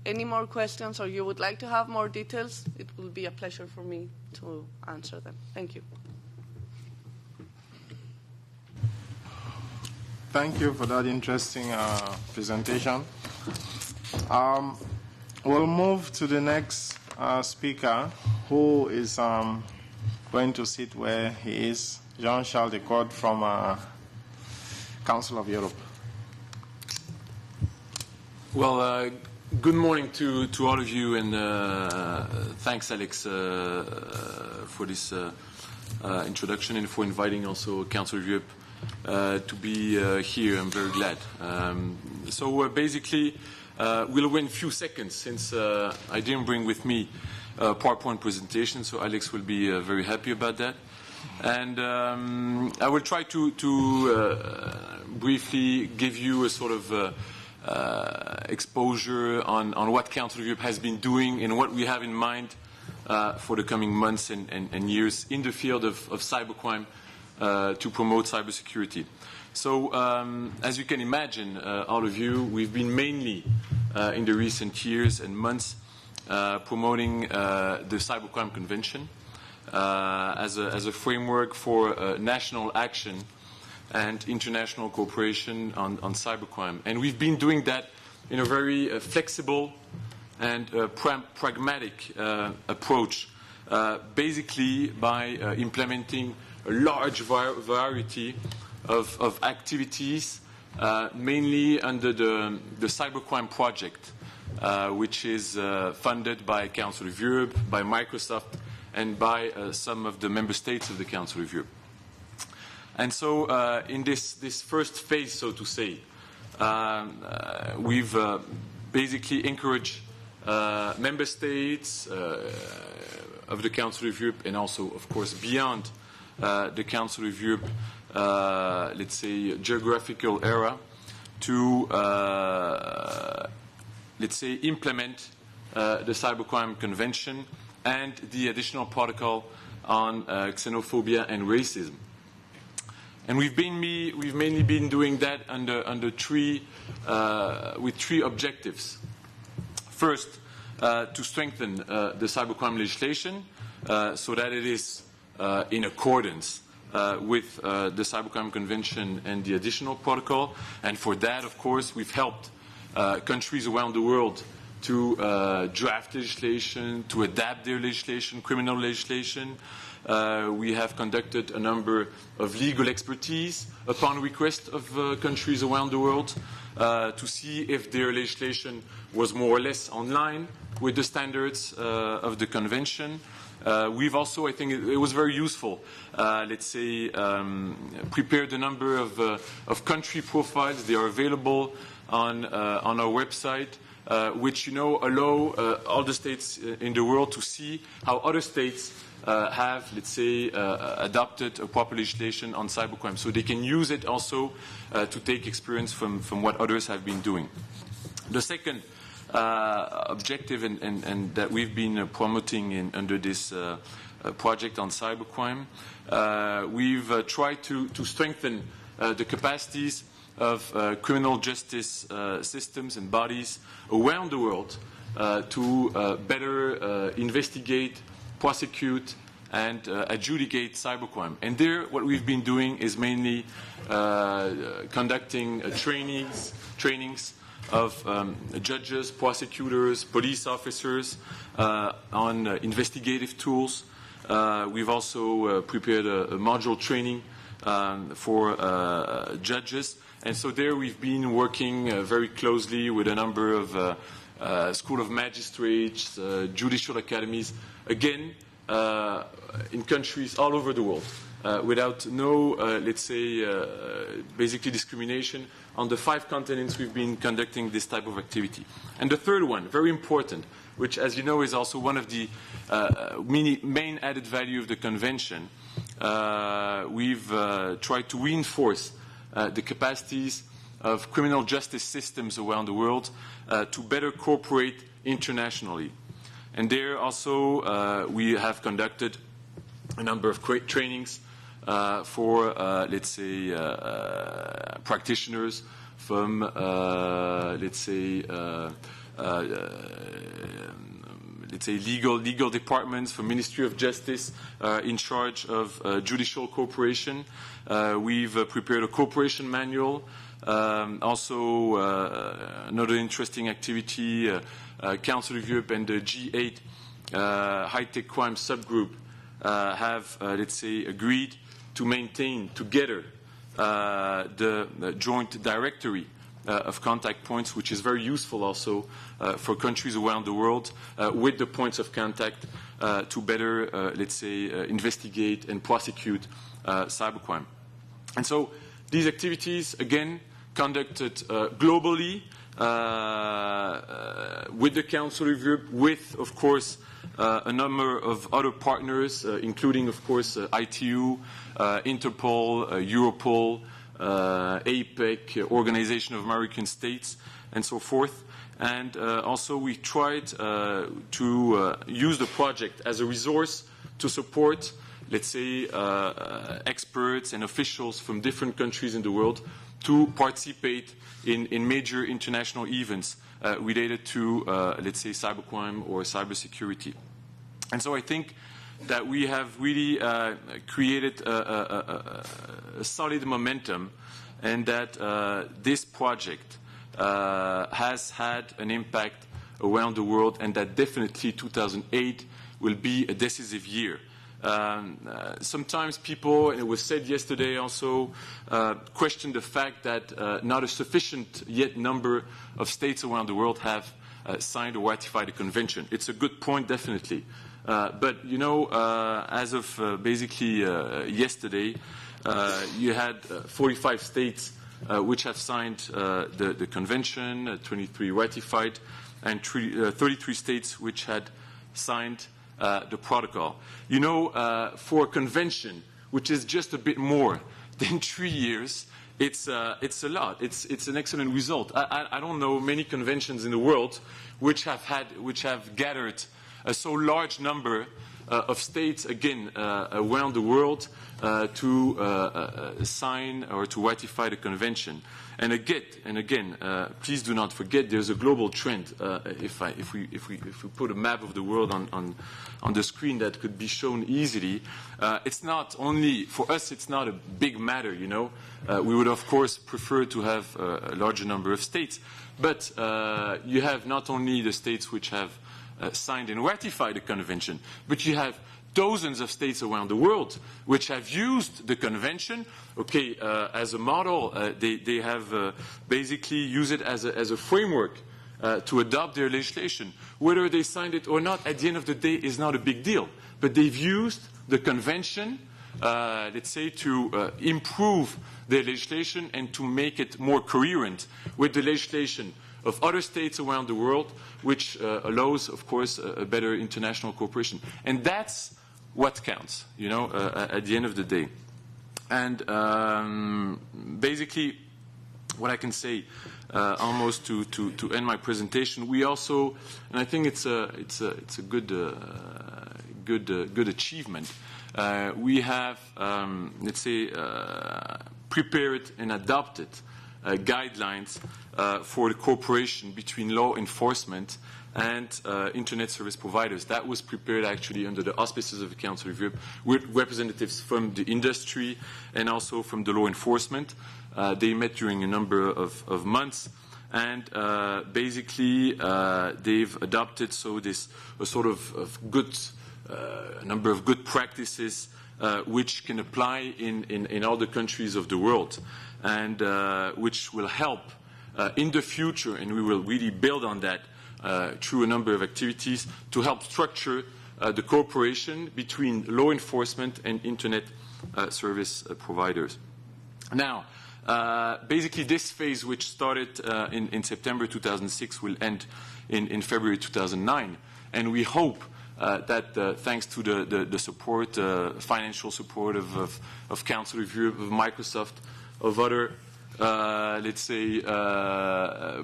any more questions or you would like to have more details, it will be a pleasure for me to answer them. Thank you. Thank you for that interesting presentation. We'll move to the next speaker, who is going to sit where he is, Jean-Charles Decote from Council of Europe. Well, good morning to all of you, and thanks, Alex, for this introduction and for inviting also Council of Europe to be here. I'm very glad. So basically, we'll win a few seconds since I didn't bring with me a PowerPoint presentation, so Alex will be very happy about that. And I will try to briefly give you a sort of exposure on what Council of Europe has been doing and what we have in mind for the coming months and years in the field of cybercrime to promote cybersecurity. So, as you can imagine, all of you, we've been mainly in the recent years and months promoting the Cybercrime Convention as a framework for national action and international cooperation on cybercrime. And we've been doing that in a very flexible and pragmatic approach basically by implementing a large variety of activities, mainly under the Cybercrime project, which is funded by Council of Europe, by Microsoft, and by some of the member states of the Council of Europe. And so in this first phase, so to say, we've basically encouraged member states of the Council of Europe, and also, of course, beyond the Council of Europe, let's say, geographical area, to, let's say, implement the Cybercrime Convention and the additional protocol on xenophobia and racism. And we've mainly been doing that under with three objectives. First, to strengthen the cybercrime legislation so that it is in accordance with the Cybercrime Convention and the additional protocol. And for that, of course, we've helped countries around the world to draft legislation, to adapt their legislation, criminal legislation. We have conducted a number of legal expertise upon request of countries around the world to see if their legislation was more or less online with the standards of the convention. We've also, I think it was very useful, let's say, prepared a number of country profiles. They are available on our website, which, allow all the states in the world to see how other states have, let's say, adopted a proper legislation on cybercrime. So they can use it also to take experience from what others have been doing. The second objective and that we've been promoting under this project on cybercrime, we've tried to strengthen the capacities of criminal justice systems and bodies around the world to better investigate, prosecute, and adjudicate cybercrime. And there, what we've been doing is mainly conducting trainings of judges, prosecutors, police officers on investigative tools. We've also prepared a module training for judges. And so there we've been working very closely with a number of School of Magistrates, judicial academies, again, in countries all over the world, without no, let's say, basically discrimination. On the 5 continents we've been conducting this type of activity. And the third one, very important, which, as you know, is also one of the main added value of the convention, we've tried to reinforce the capacities of criminal justice systems around the world to better cooperate internationally. And there also we have conducted a number of trainings for, let's say, practitioners from, let's say, legal departments, from Ministry of Justice in charge of judicial cooperation. We've prepared a cooperation manual. Also, another interesting activity, Council of Europe and the G8 high-tech crime subgroup have, let's say, agreed to maintain together the joint directory of contact points, which is very useful also for countries around the world with the points of contact to better, let's say, investigate and prosecute cybercrime. And so these activities, again, conducted globally with the Council of Europe, with, of course, a number of other partners, including, of course, ITU, Interpol, Europol, APEC, Organization of American States, and so forth. And also we tried to use the project as a resource to support, let's say, experts and officials from different countries in the world to participate in major international events related to, let's say, cybercrime or cybersecurity. And so I think that we have really created a solid momentum, and that this project has had an impact around the world, and that definitely 2008 will be a decisive year. Sometimes people, and it was said yesterday also, question the fact that not a sufficient yet number of states around the world have signed or ratified the convention. It's a good point, definitely. But, you know, as of basically yesterday, you had 45 states which have signed the convention, 23 ratified, and 33 states which had signed the protocol. You know, for a convention, which is just a bit more than 3 years, it's a lot. It's an excellent result. I don't know many conventions in the world which have gathered a so large number of states, again, around the world to sign or to ratify the convention. And again, please do not forget there's a global trend. If we put a map of the world on the screen that could be shown easily, it's not only for us. It's not a big matter, you know. We would of course prefer to have a larger number of states, but you have not only the states which have signed and ratified the convention, but you have dozens of states around the world which have used the convention, as a model. They have basically used it as a framework to adopt their legislation. Whether they signed it or not, at the end of the day, is not a big deal. But they've used the convention, let's say, to improve their legislation and to make it more coherent with the legislation of other states around the world, which allows, of course, a better international cooperation. And that's what counts, you know, at the end of the day. And basically, what I can say, almost to end my presentation, we also, and I think it's a good achievement. We have, let's say, prepared and adopted guidelines for the cooperation between law enforcement and internet service providers. That was prepared actually under the auspices of the Council of Europe with representatives from the industry and also from the law enforcement. They met during a number of months, and basically they've adopted a sort of good number of good practices which can apply in other countries of the world, and which will help in the future, and we will really build on that through a number of activities to help structure the cooperation between law enforcement and internet service providers. Now, basically this phase, which started in September 2006, will end in February 2009, and we hope that thanks to the support, financial support of Council of Europe, of Microsoft, of other, let's say,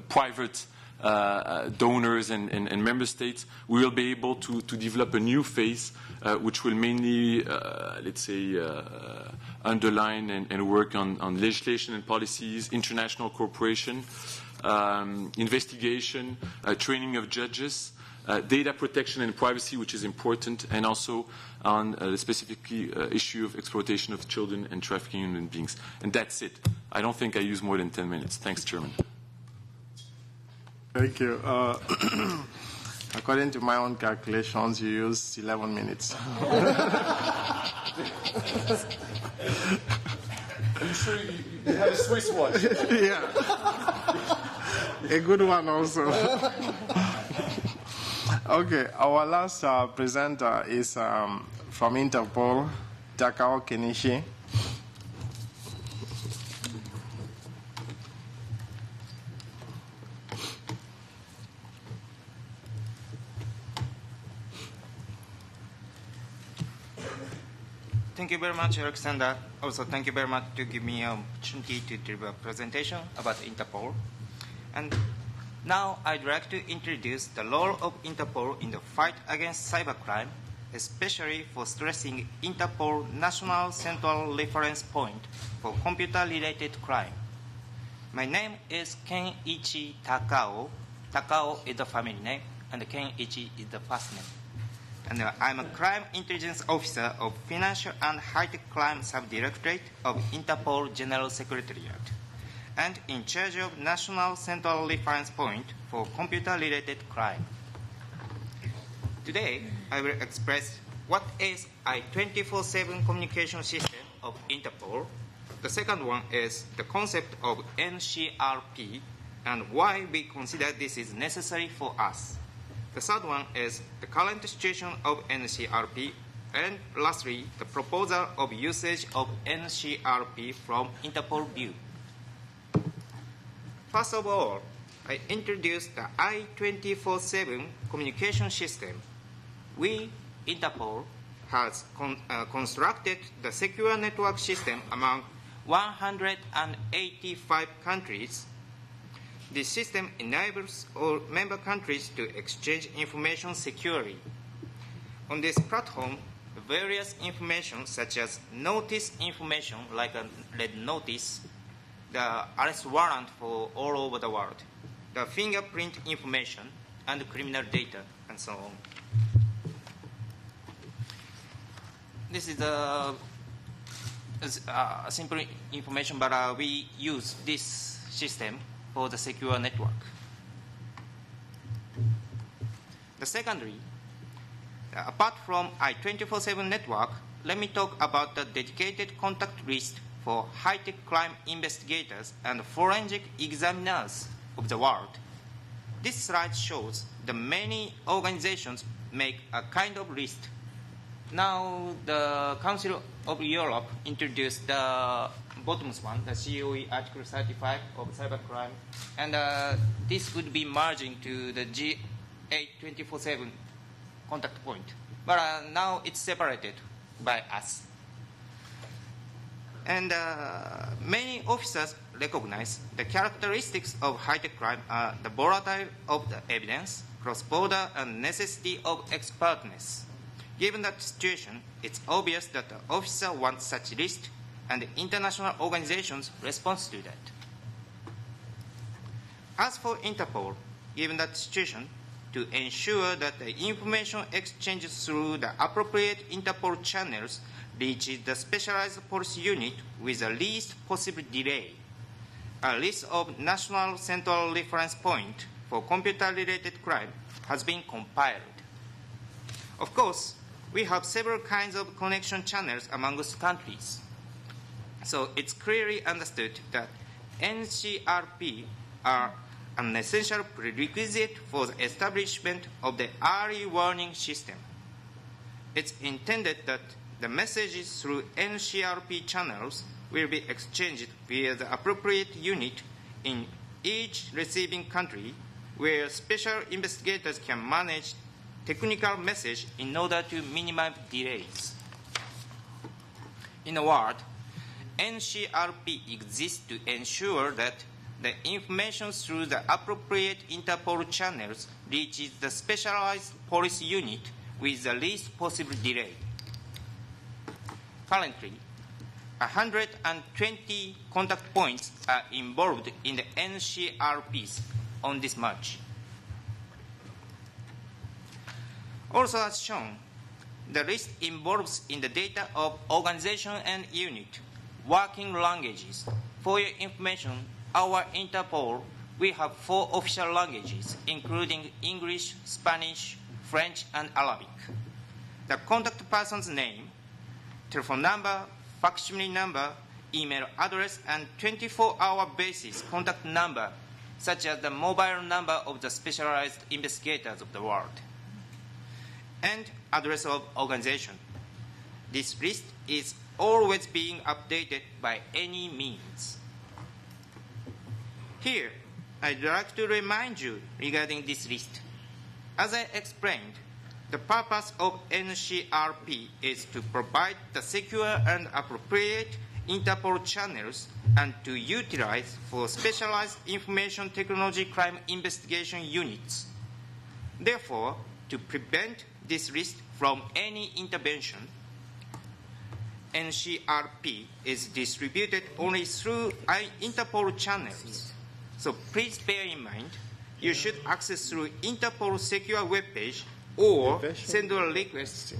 private donors and member states, we will be able to develop a new phase which will mainly, let's say, underline and work on legislation and policies, international cooperation, investigation, training of judges, data protection and privacy, which is important, and also on the specific issue of exploitation of children and trafficking in human beings. And that's it. I don't think I used more than 10 minutes. Thanks, Chairman. Thank you. According to my own calculations, you used 11 minutes. I'm sure you have a Swiss watch. Yeah. A good one also. Okay, our last presenter is from Interpol, Takao Kenichi. Thank you very much, Alexander. Also, thank you very much to give me an opportunity to deliver a presentation about Interpol. And now I'd like to introduce the role of Interpol in the fight against cybercrime, especially for stressing Interpol National Central Reference Point for computer-related crime. My name is Kenichi Takao. Takao is the family name, and Kenichi is the first name. And I'm a crime intelligence officer of Financial and High-Tech Crime Subdirectorate of Interpol General Secretariat, and in charge of National Central Reference Point for computer-related crime. Today, I will express what is a 24/7 communication system of Interpol. The second one is the concept of NCRP and why we consider this is necessary for us. The third one is the current situation of NCRP. And lastly, the proposal of usage of NCRP from Interpol view. First of all, I introduce the I-24/7 communication system. We, Interpol, has constructed the secure network system among 185 countries. This system enables all member countries to exchange information securely. On this platform, various information such as notice information like a red notice, the arrest warrant for all over the world, the fingerprint information, and criminal data, and so on. This is a simple information, but we use this system for the secure network. The secondary, apart from I-24/7 network, let me talk about the dedicated contact list for high-tech crime investigators and forensic examiners of the world. This slide shows the many organizations make a kind of list. Now, the Council of Europe introduced the bottommost one, the COE Article 35 of Cybercrime, and this would be merging to the G8 24/7 contact point. But now it's separated by us. And many officers recognize the characteristics of high-tech crime are the volatile of the evidence, cross-border, and necessity of expertness. Given that situation, it's obvious that the officer wants such list, and the international organizations respond to that. As for Interpol, given that situation, to ensure that the information exchanged through the appropriate Interpol channels reaches the specialized police unit with the least possible delay, a list of national central reference points for computer-related crime has been compiled. Of course, we have several kinds of connection channels amongst countries. So it's clearly understood that NCRP are an essential prerequisite for the establishment of the early warning system. It's intended that the messages through NCRP channels will be exchanged via the appropriate unit in each receiving country, where special investigators can manage technical message in order to minimize delays. In a word, NCRP exists to ensure that the information through the appropriate Interpol channels reaches the specialized police unit with the least possible delay. Currently, 120 contact points are involved in the NCRPs on this merge. Also, as shown, the list involves in the data of organization and unit, working languages. For your information, our Interpol, we have 4 official languages, including English, Spanish, French, and Arabic. The contact person's name, telephone number, facsimile number, email address, and 24-hour basis contact number, such as the mobile number of the specialized investigators of the world, and address of organization. This list is always being updated by any means. Here, I'd like to remind you regarding this list. As I explained, the purpose of NCRP is to provide the secure and appropriate Interpol channels and to utilize for specialized information technology crime investigation units. Therefore, to prevent this list from any intervention, NCRP is distributed only through Interpol channels. So please bear in mind, you should access through Interpol secure web page or send a request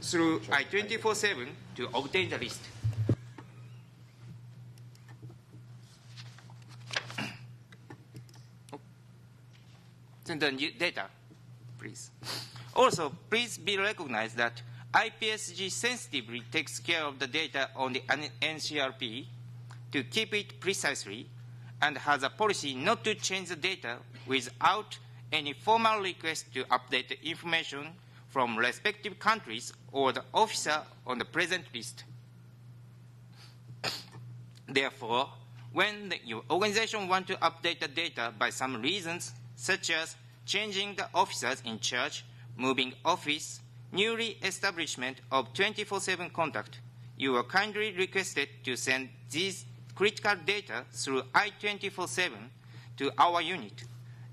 through I-24/7 to obtain the list. Send the data, please. Also, please be recognized that IPSG sensitively takes care of the data on the NCRP to keep it precisely and has a policy not to change the data without any formal request to update the information from respective countries or the officer on the present list. Therefore, when your organization wants to update the data by some reasons, such as changing the officers in charge, moving office, newly establishment of 24/7 contact, you are kindly requested to send these critical data through I-24/7 to our unit.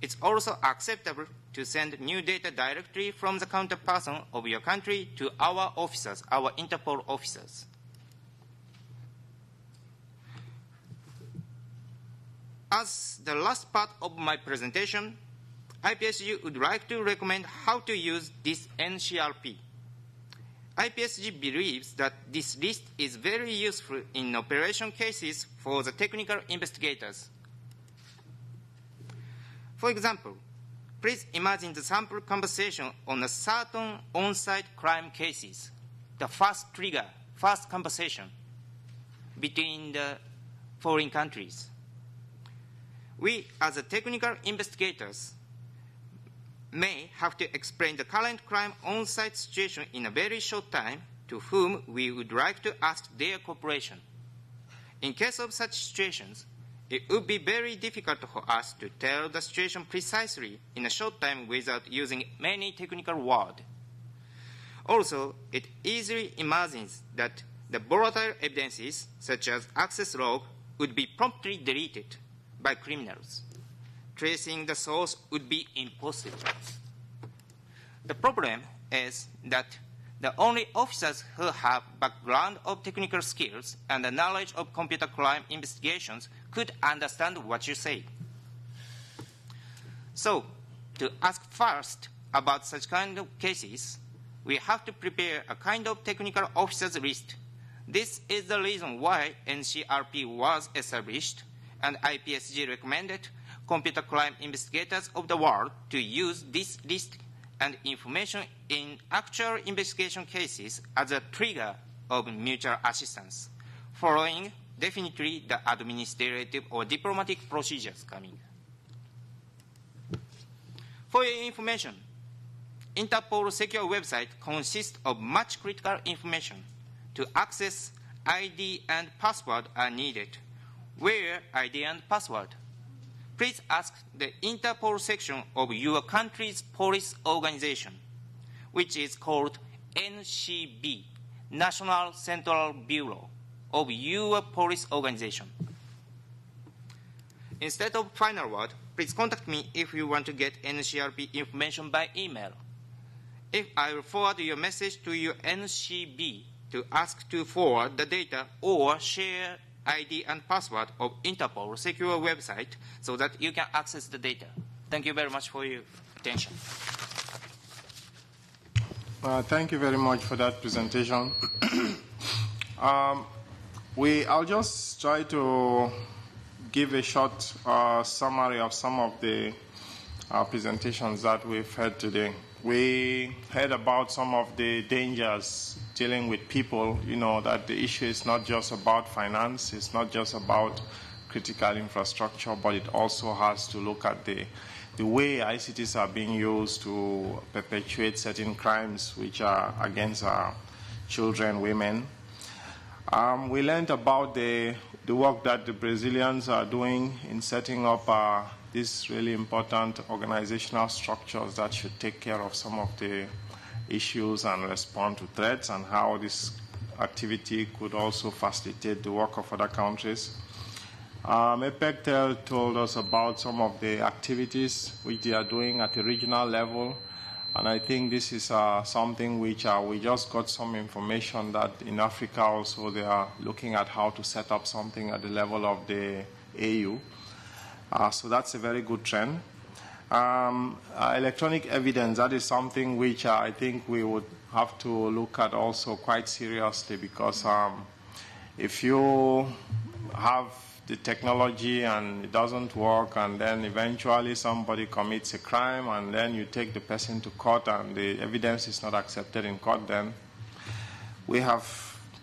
It's also acceptable to send new data directly from the counterperson of your country to our officers, our Interpol officers. As the last part of my presentation, IPSG would like to recommend how to use this NCRP. IPSG believes that this list is very useful in operation cases for the technical investigators. For example, please imagine the sample conversation on a certain on-site crime cases, the first trigger, first conversation between the foreign countries. We, as the technical investigators, may have to explain the current crime on-site situation in a very short time to whom we would like to ask their cooperation. In case of such situations, it would be very difficult for us to tell the situation precisely in a short time without using many technical words. Also, it easily imagines that the volatile evidences, such as access log, would be promptly deleted by criminals. Tracing the source would be impossible. The problem is that the only officers who have background of technical skills and the knowledge of computer crime investigations could understand what you say. So, to ask first about such kind of cases, we have to prepare a kind of technical officers list. This is the reason why NCRP was established, and IPSG recommended computer crime investigators of the world to use this list and information in actual investigation cases as a trigger of mutual assistance, following definitely the administrative or diplomatic procedures coming. For your information, Interpol secure website consists of much critical information. To access, ID and password are needed. Where ID and password? Please ask the Interpol section of your country's police organization, which is called NCB, National Central Bureau of your police organization. Instead of final word, please contact me if you want to get NCRP information by email. If I will forward your message to your NCB to ask to forward the data or share ID and password of Interpol secure website so that you can access the data. Thank you very much for your attention. Thank you very much for that presentation. I'll just try to give a short summary of some of the presentations that we've heard today. We heard about some of the dangers dealing with people, that the issue is not just about finance, it's not just about critical infrastructure, but it also has to look at the way ICTs are being used to perpetuate certain crimes which are against children, women. We learned about the work that the Brazilians are doing in setting up these really important organizational structures that should take care of some of the issues and respond to threats, and how this activity could also facilitate the work of other countries. APEC told us about some of the activities which they are doing at the regional level, and I think this is something which we just got some information that in Africa also they are looking at how to set up something at the level of the AU. So that's a very good trend. Electronic evidence, that is something which I think we would have to look at also quite seriously, because if you have the technology and it doesn't work, and then eventually somebody commits a crime, and then you take the person to court and the evidence is not accepted in court, then we have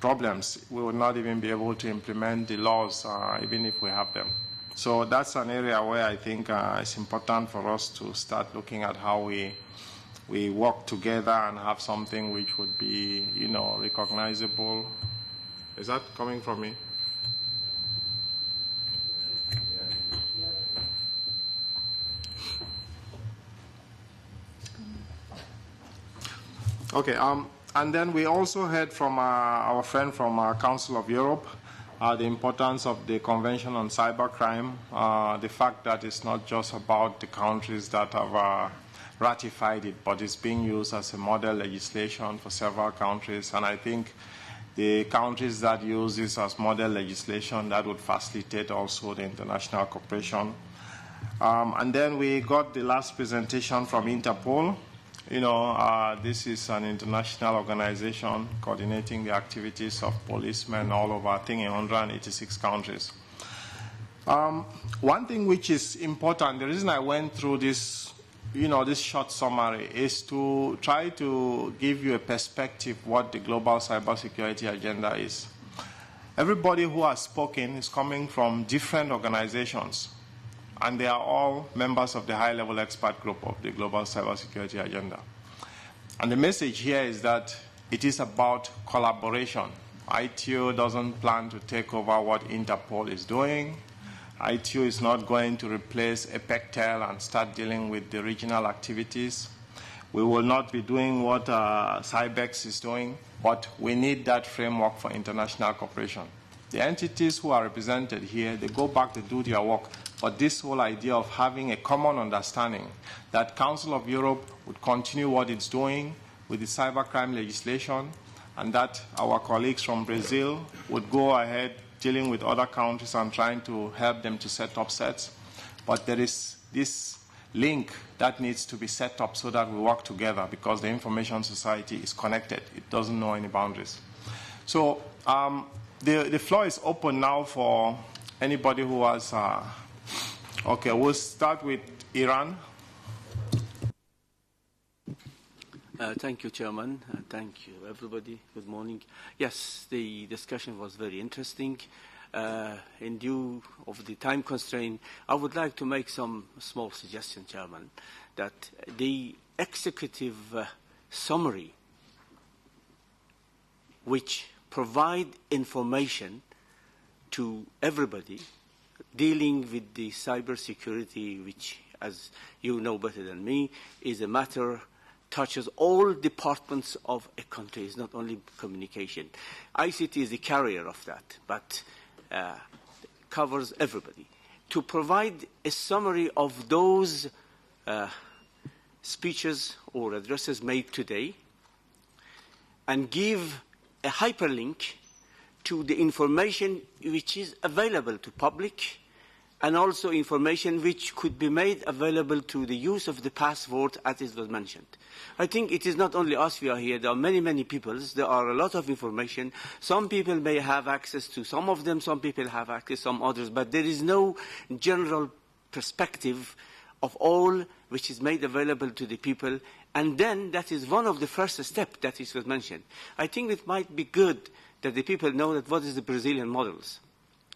problems. We will not even be able to implement the laws, even if we have them. So that's an area where I think it's important for us to start looking at how we work together and have something which would be, recognizable. Is that coming from me? Okay, and then we also heard from our friend from Council of Europe the importance of the Convention on Cybercrime, the fact that it's not just about the countries that have ratified it, but it's being used as a model legislation for several countries. And I think the countries that use this as model legislation, that would facilitate also the international cooperation. And then we got the last presentation from Interpol. This is an international organization coordinating the activities of policemen all over, I think, in 186 countries. One thing which is important, the reason I went through this, this short summary, is to try to give you a perspective what the global cybersecurity agenda is. Everybody who has spoken is coming from different organizations, and they are all members of the high-level expert group of the global cybersecurity agenda. And the message here is that it is about collaboration. ITU doesn't plan to take over what Interpol is doing. ITU is not going to replace EPECTEL and start dealing with the regional activities. We will not be doing what Cybex is doing, but we need that framework for international cooperation. The entities who are represented here, they go back to do their work, but this whole idea of having a common understanding that Council of Europe would continue what it's doing with the cybercrime legislation, and that our colleagues from Brazil would go ahead dealing with other countries and trying to help them to set up sets. But there is this link that needs to be set up so that we work together, because the information society is connected. It doesn't know any boundaries. So the floor is open now for anybody who has... Okay, we'll start with Iran. Thank you, Chairman. Thank you, everybody. Good morning. Yes, the discussion was very interesting. In view of the time constraint, I would like to make some small suggestion, Chairman, that the executive summary, which provide information to everybody dealing with the cybersecurity, which, as you know better than me, is a matter touches all departments of a country. It's not only communication. ICT is the carrier of that, but covers everybody. To provide a summary of those speeches or addresses made today and give a hyperlink to the information which is available to public, and also information which could be made available to the use of the password, as it was mentioned. I think it is not only us who are here. There are many, many people. There are a lot of information. Some people may have access to some of them. Some people have access to some others. But there is no general perspective of all which is made available to the people. And then that is one of the first steps that was mentioned. I think it might be good that the people know that what is the Brazilian models.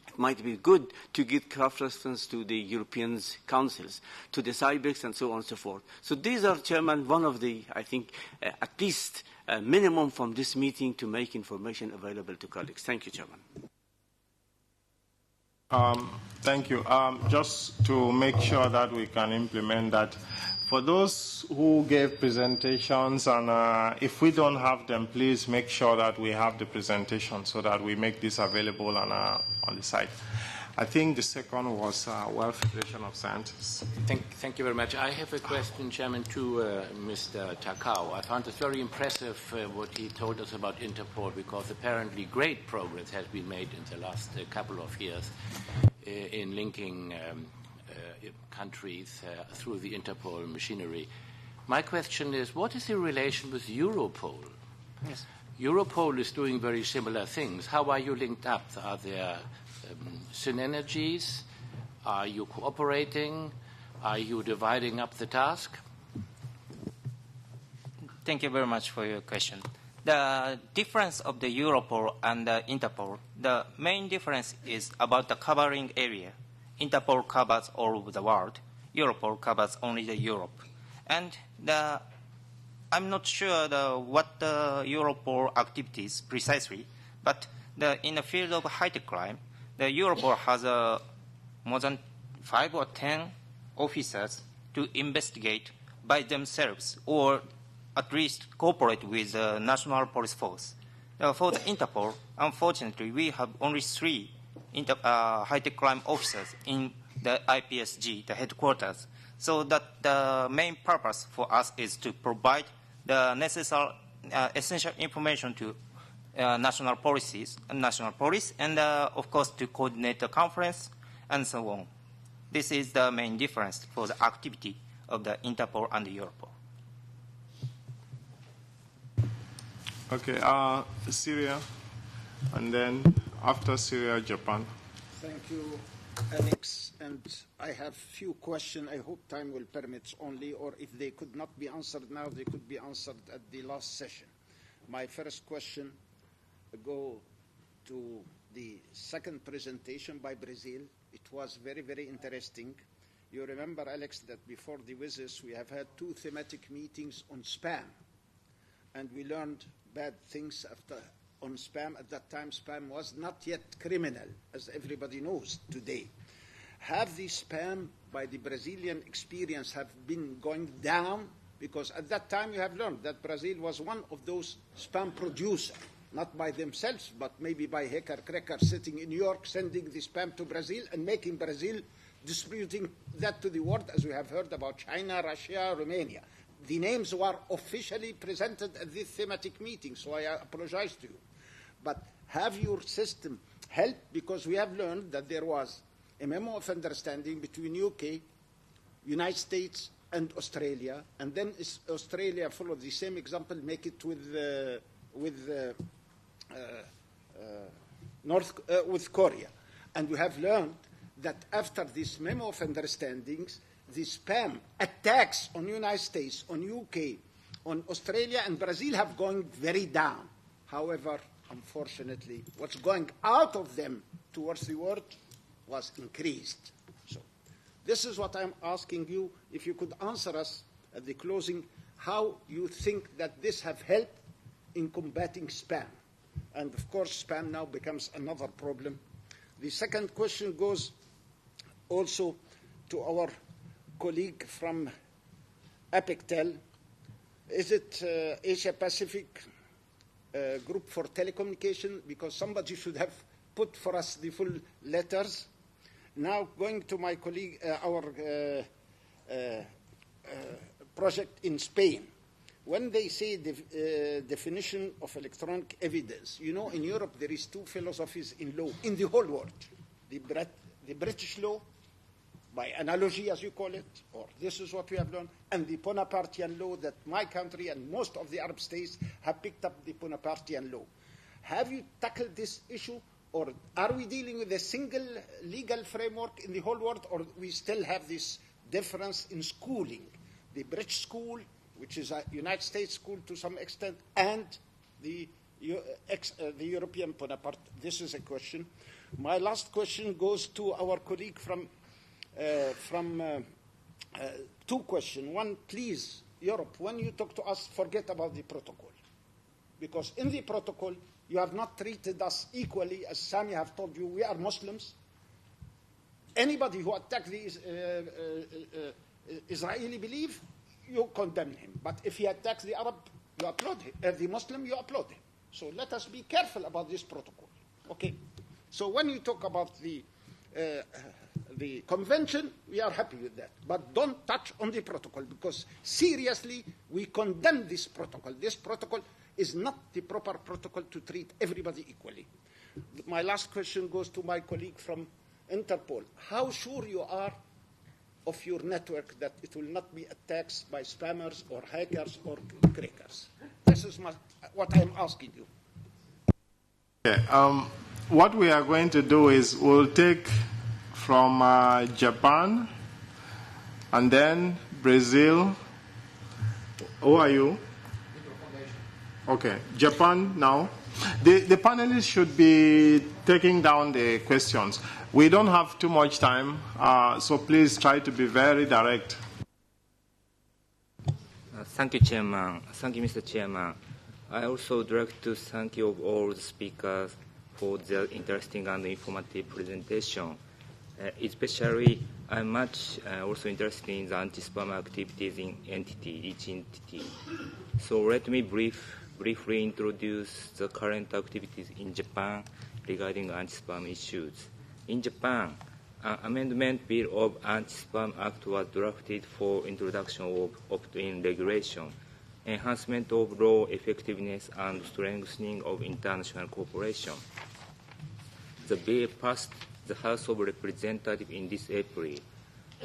It might be good to give cross-reference to the European councils, to the Cybex, and so on and so forth. So these are, Chairman, one of the, I think, at least minimum from this meeting to make information available to colleagues. Thank you, Chairman. Thank you. Just to make sure that we can implement that, for those who gave presentations, and if we don't have them, please make sure that we have the presentation so that we make this available on the site. I think the second was World Federation of Scientists. Thank you very much. I have a question, Chairman, to Mr. Takao. I found it very impressive what he told us about Interpol, because apparently great progress has been made in the last couple of years in linking countries through the Interpol machinery. My question is, what is the relation with Europol? Yes. Europol is doing very similar things. How are you linked up? Are there synergies? Are you cooperating? Are you dividing up the task? Thank you very much for your question. The difference of the Europol and the Interpol, the main difference is about the covering area. Interpol covers all over the world. Europol covers only the Europe. And I'm not sure what the Europol activities precisely, but in the field of high-tech crime, the Europol has more than 5 or 10 officers to investigate by themselves, or at least cooperate with the national police force. For the Interpol, unfortunately, we have only 3 high-tech crime officers in the IPSG, the headquarters. So that the main purpose for us is to provide the necessary essential information to national police, and of course to coordinate the conference and so on. This is the main difference for the activity of the Interpol and the Europol. Okay, Syria, and then after Syria, Japan. Thank you, Alex. And I have few questions. I hope time will permit only, or if they could not be answered now, they could be answered at the last session. My first question go to the second presentation by Brazil. It was very, very interesting. You remember, Alex, that before the WSIS, we have had 2 thematic meetings on spam. And we learned bad things on spam. At that time, spam was not yet criminal, as everybody knows today. Have the spam, by the Brazilian experience, have been going down? Because at that time, you have learned that Brazil was one of those spam producers, not by themselves, but maybe by hacker cracker sitting in New York, sending the spam to Brazil and making Brazil distributing that to the world, as we have heard about China, Russia, Romania. The names were officially presented at this thematic meeting, so I apologize to you. But have your system helped? Because we have learned that there was a memo of understanding between UK, United States, and Australia, and then Australia followed the same example, make it with Korea. And we have learned that after this memo of understandings, the spam attacks on United States, on UK, on Australia and Brazil have gone very down. However, unfortunately, what's going out of them towards the world was increased. So this is what I'm asking you, if you could answer us at the closing, how you think that this have helped in combating spam. And of course, spam now becomes another problem. The second question goes also to our colleague from APECTEL. Is it Asia Pacific Group for Telecommunication? Because somebody should have put for us the full letters. Now going to my colleague, our project in Spain. When they say the definition of electronic evidence, you know, in Europe there is 2 philosophies in law, in the whole world. The British law, by analogy as you call it, or this is what we have learned, and the Bonapartian law that my country and most of the Arab states have picked up the Bonapartian law. Have you tackled this issue, or are we dealing with a single legal framework in the whole world, or we still have this difference in schooling? The British school, which is a United States school to some extent, and the European Bonaparte. This is a question. My last question goes to our colleague from 2 questions. One, please, Europe, when you talk to us, forget about the protocol. Because in the protocol, you have not treated us equally, as Sami have told you, we are Muslims. Anybody who attacks the Israeli belief, you condemn him. But if he attacks the Arab, you applaud him. The Muslim, you applaud him. So let us be careful about this protocol. Okay? So when you talk about the convention, we are happy with that. But don't touch on the protocol, because seriously, we condemn this protocol. This protocol is not the proper protocol to treat everybody equally. My last question goes to my colleague from Interpol. How sure you are of your network that it will not be attacked by spammers or hackers or crackers? This is what I'm asking you. Okay, what we are going to do is we'll take from Japan, and then Brazil. Who are you? Okay, Japan now. The panelists should be taking down the questions. We don't have too much time, so please try to be very direct. Thank you, Chairman. Thank you, Mr. Chairman. I also would like to thank you all the speakers for their interesting and informative presentation. Especially, I'm much also interested in the anti-spam activities in each entity. So let me briefly introduce the current activities in Japan regarding anti-spam issues. In Japan, an amendment bill of Anti-Spam Act was drafted for introduction of opt-in regulation, enhancement of law effectiveness, and strengthening of international cooperation. The bill passed the House of Representatives in this April,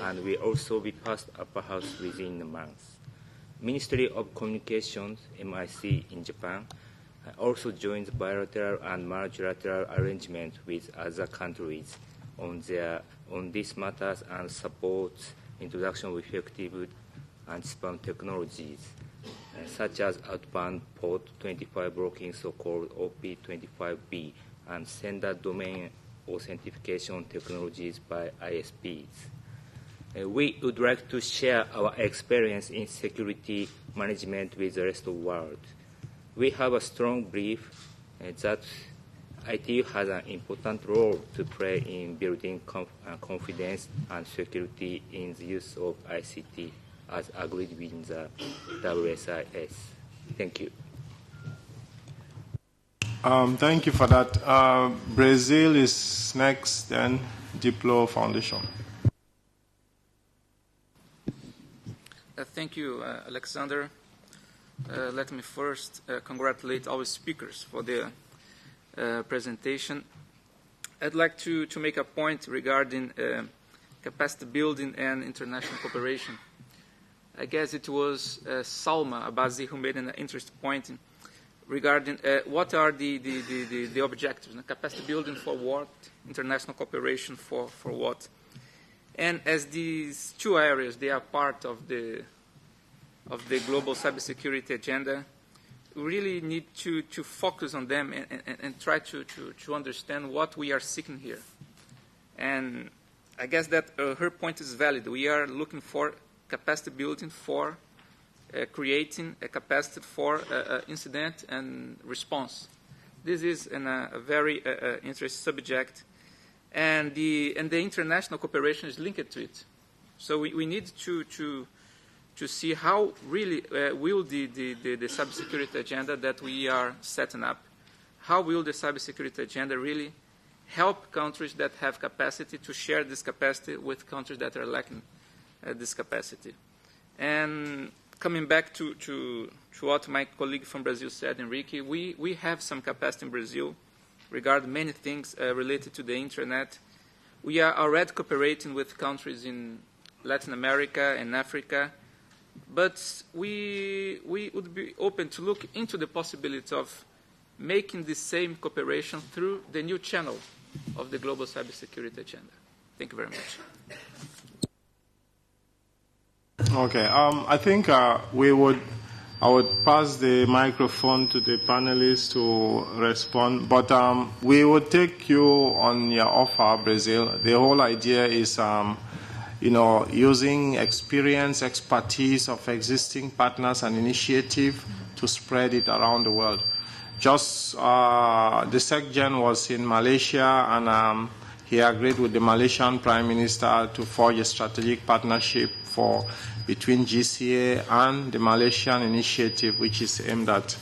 and will also be passed upper house within a month. Ministry of Communications, MIC, in Japan also joins bilateral and multilateral arrangements with other countries on these matters and supports introduction of effective anti-spam technologies, such as outbound port 25 blocking, so-called OP25B, and sender domain authentication technologies by ISPs. We would like to share our experience in security management with the rest of the world. We have a strong belief that ITU has an important role to play in building confidence and security in the use of ICT as agreed with the WSIS. Thank you. Thank you for that. Brazil is next, then Diplo Foundation. Thank you, Alexander. Let me first congratulate our speakers for their presentation. I'd like to make a point regarding capacity building and international cooperation. I guess it was Salma Abazi who made an interesting point regarding what are the objectives, capacity building for what, international cooperation for what. And as these two areas, they are part of the global cybersecurity agenda, we really need to focus on them and try to understand what we are seeking here. And I guess that her point is valid. We are looking for capacity building for creating a capacity for incident and response. This is a very interesting subject, and the international cooperation is linked to it. So we need to see how really will the cybersecurity agenda that we are setting up, how will the cybersecurity agenda really help countries that have capacity to share this capacity with countries that are lacking this capacity. And coming back to what my colleague from Brazil said, Enrique, we have some capacity in Brazil regarding many things related to the internet. We are already cooperating with countries in Latin America and Africa, but we would be open to look into the possibility of making the same cooperation through the new channel of the global cybersecurity agenda. Thank you very much. Okay, I think I would pass the microphone to the panelists to respond, but we would take you on your offer, Brazil. The whole idea is, using experience, expertise of existing partners and initiative to spread it around the world. Just the SecGen was in Malaysia, and he agreed with the Malaysian Prime Minister to forge a strategic partnership between GCA and the Malaysian initiative, which is aimed at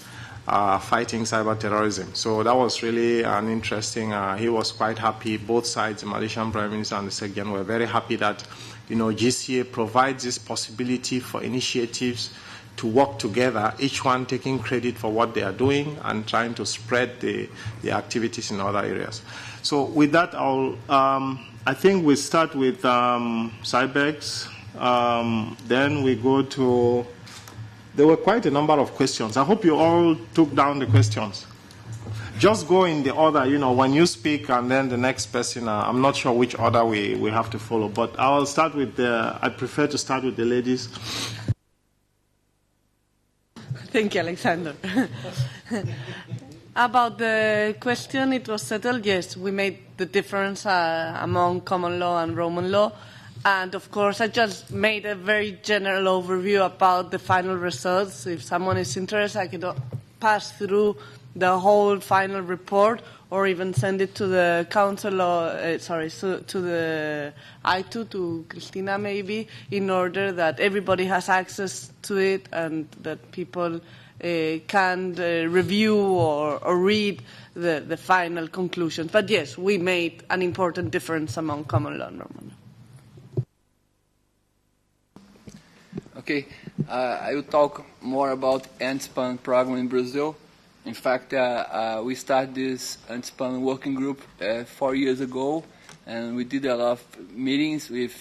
fighting cyber terrorism. So that was really an interesting. He was quite happy. Both sides, the Malaysian Prime Minister and the SecGen, were very happy that GCA provides this possibility for initiatives to work together, each one taking credit for what they are doing and trying to spread the activities in other areas. So with that, I think we start with Cybex. Then we go to, there were quite a number of questions. I hope you all took down the questions. just go in the order, when you speak and then the next person, I'm not sure which order we have to follow, but I'll start with I prefer to start with the ladies. Thank you, Alexander. About the question, it was settled. Yes, we made the difference among common law and Roman law. And, of course, I just made a very general overview about the final results. If someone is interested, I could pass through the whole final report or even send it to the council or, to the I2, to Christina maybe, in order that everybody has access to it and that people can review or read the final conclusions. But yes, we made an important difference among common law and Roman law. Okay, I will talk more about anti-spam program in Brazil. In fact, we started this anti-spam working group 4 years ago, and we did a lot of meetings with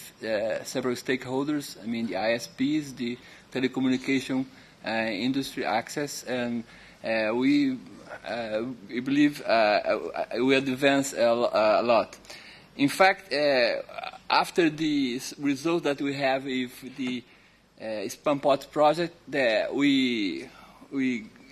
several stakeholders. I mean, the ISPs, the telecommunication industry access, and we believe we advanced a lot. In fact, after the result that we have with the Spam Pot project, we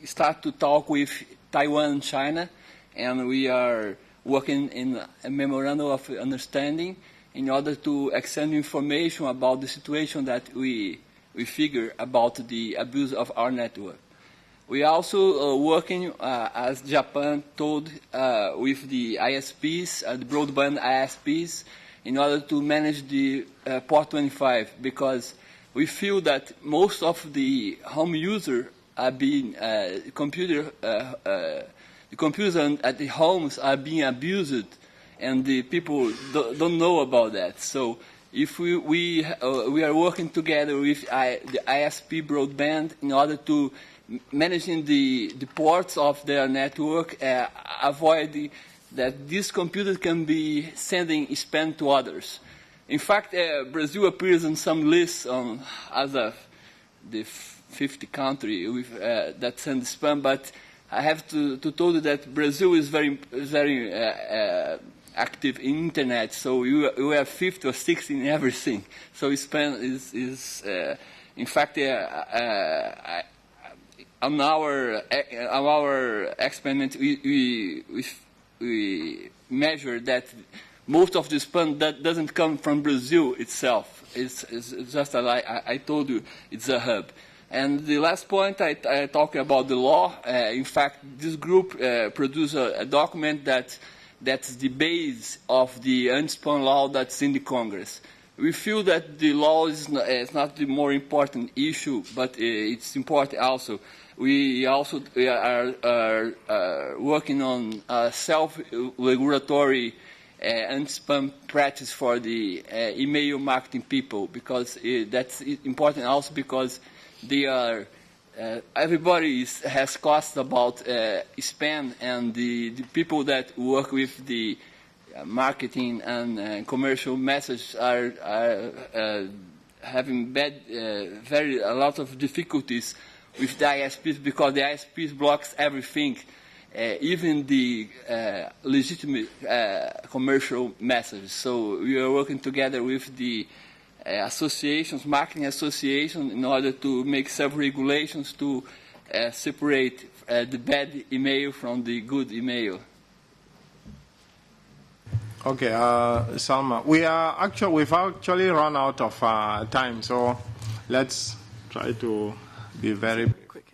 start to talk with Taiwan and China, and we are working in a memorandum of understanding in order to exchange information about the situation that we figure about the abuse of our network. We are also working, as Japan told, with the ISPs, the broadband ISPs, in order to manage the Port 25, because we feel that most of the home users are being the computers at the homes are being abused, and the people don't know about that. So if we are working together with the ISP broadband in order to managing the ports of their network, avoid that this computer can be sending spam to others. In fact, Brazil appears on some lists as of the 50 country that send spam, but I have to tell you that Brazil is very active in internet, so we are 50 or 60 in everything. So spam is in fact on our experiment we measure that most of the spam that doesn't come from Brazil itself. It's just I told you, it's a hub. And the last point, I talk about the law. In fact, this group produced a document that's the base of the anti-spam law that's in the Congress. We feel that the law is not the more important issue, but it's important also. We also are working on self-regulatory anti-spam practice for the email marketing people, because that's important also because they are everybody has costs about spam, and the people that work with the marketing and commercial messages are having a lot of difficulties with the ISPs, because the ISPs blocks everything, even the legitimate commercial messages. So we are working together with the associations, marketing associations, in order to make self-regulations to separate the bad email from the good email. Okay, Salma, we've actually run out of time, so let's try to be very quick.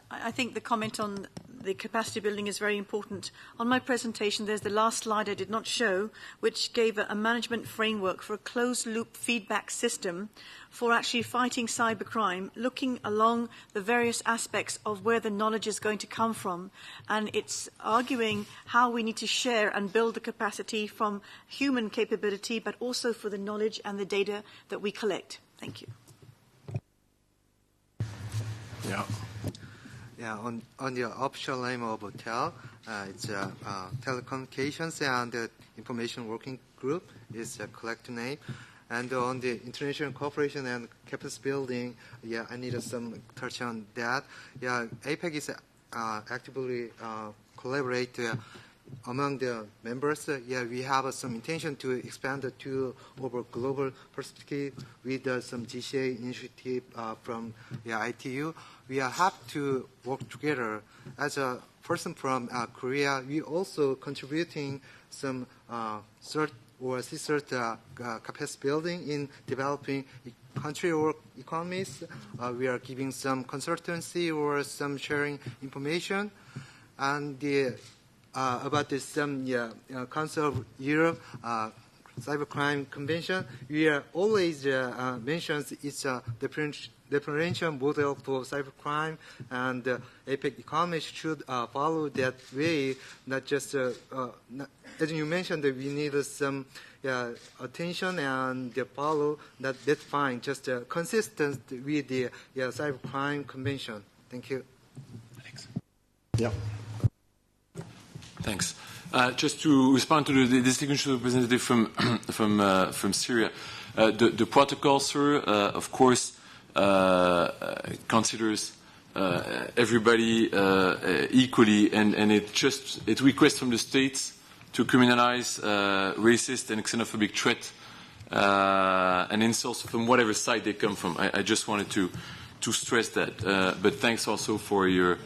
I think the comment on the capacity building is very important. On my presentation, there's the last slide I did not show, which gave a management framework for a closed-loop feedback system for actually fighting cybercrime, looking along the various aspects of where the knowledge is going to come from. And it's arguing how we need to share and build the capacity from human capability, but also for the knowledge and the data that we collect. Thank you. Yeah. Yeah, on the official name of hotel, it's telecommunications and information working group is a collective name. And on the international cooperation and capacity building, yeah, I need some touch on that. Yeah, APEC is actively collaborate among the members. We have some intention to expand the tool over global perspective with some GCA initiative from ITU. We have to work together. As a person from Korea, we also contributing some CERT or CSERT capacity building in developing country or economies. We are giving some consultancy or some sharing information. And about this Council of Europe Cybercrime Convention, we are always mentions it's a differentiation model for cybercrime, and APEC economies should follow that way. Not just, as you mentioned, that we need some attention and follow. That's fine. Just consistent with the Cybercrime Convention. Thank you. Thanks. Yeah. Thanks. Just to respond to the distinguished representative from Syria, the protocol, sir, of course, considers everybody equally, and it requests from the states to criminalize racist and xenophobic threat and insults from whatever side they come from. I just wanted to stress that. But thanks also for your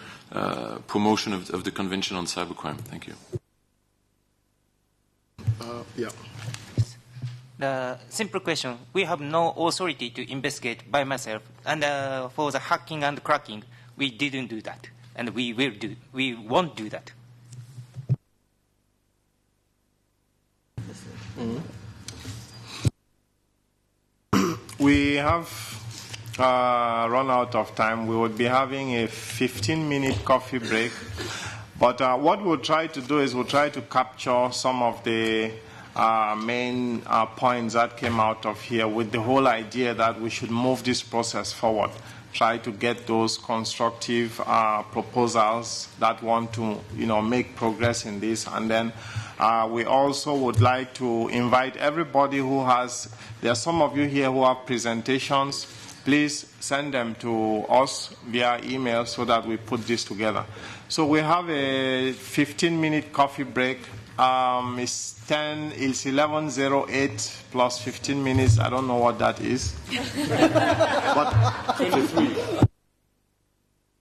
promotion of the Convention on Cybercrime. Thank you. The simple question: we have no authority to investigate by myself, and for the hacking and cracking, we didn't do that, and we won't do that. We have run out of time. We would be having a 15-minute coffee break. But what we'll try to do is we'll try to capture some of the main points that came out of here, with the whole idea that we should move this process forward. Try to get those constructive proposals that want to, make progress in this. And then we also would like to invite everybody who has, there are some of you here who have presentations. Please send them to us via email so that we put this together. So we have a 15-minute coffee break. It's 11:08 plus 15 minutes. I don't know what that is. But 23.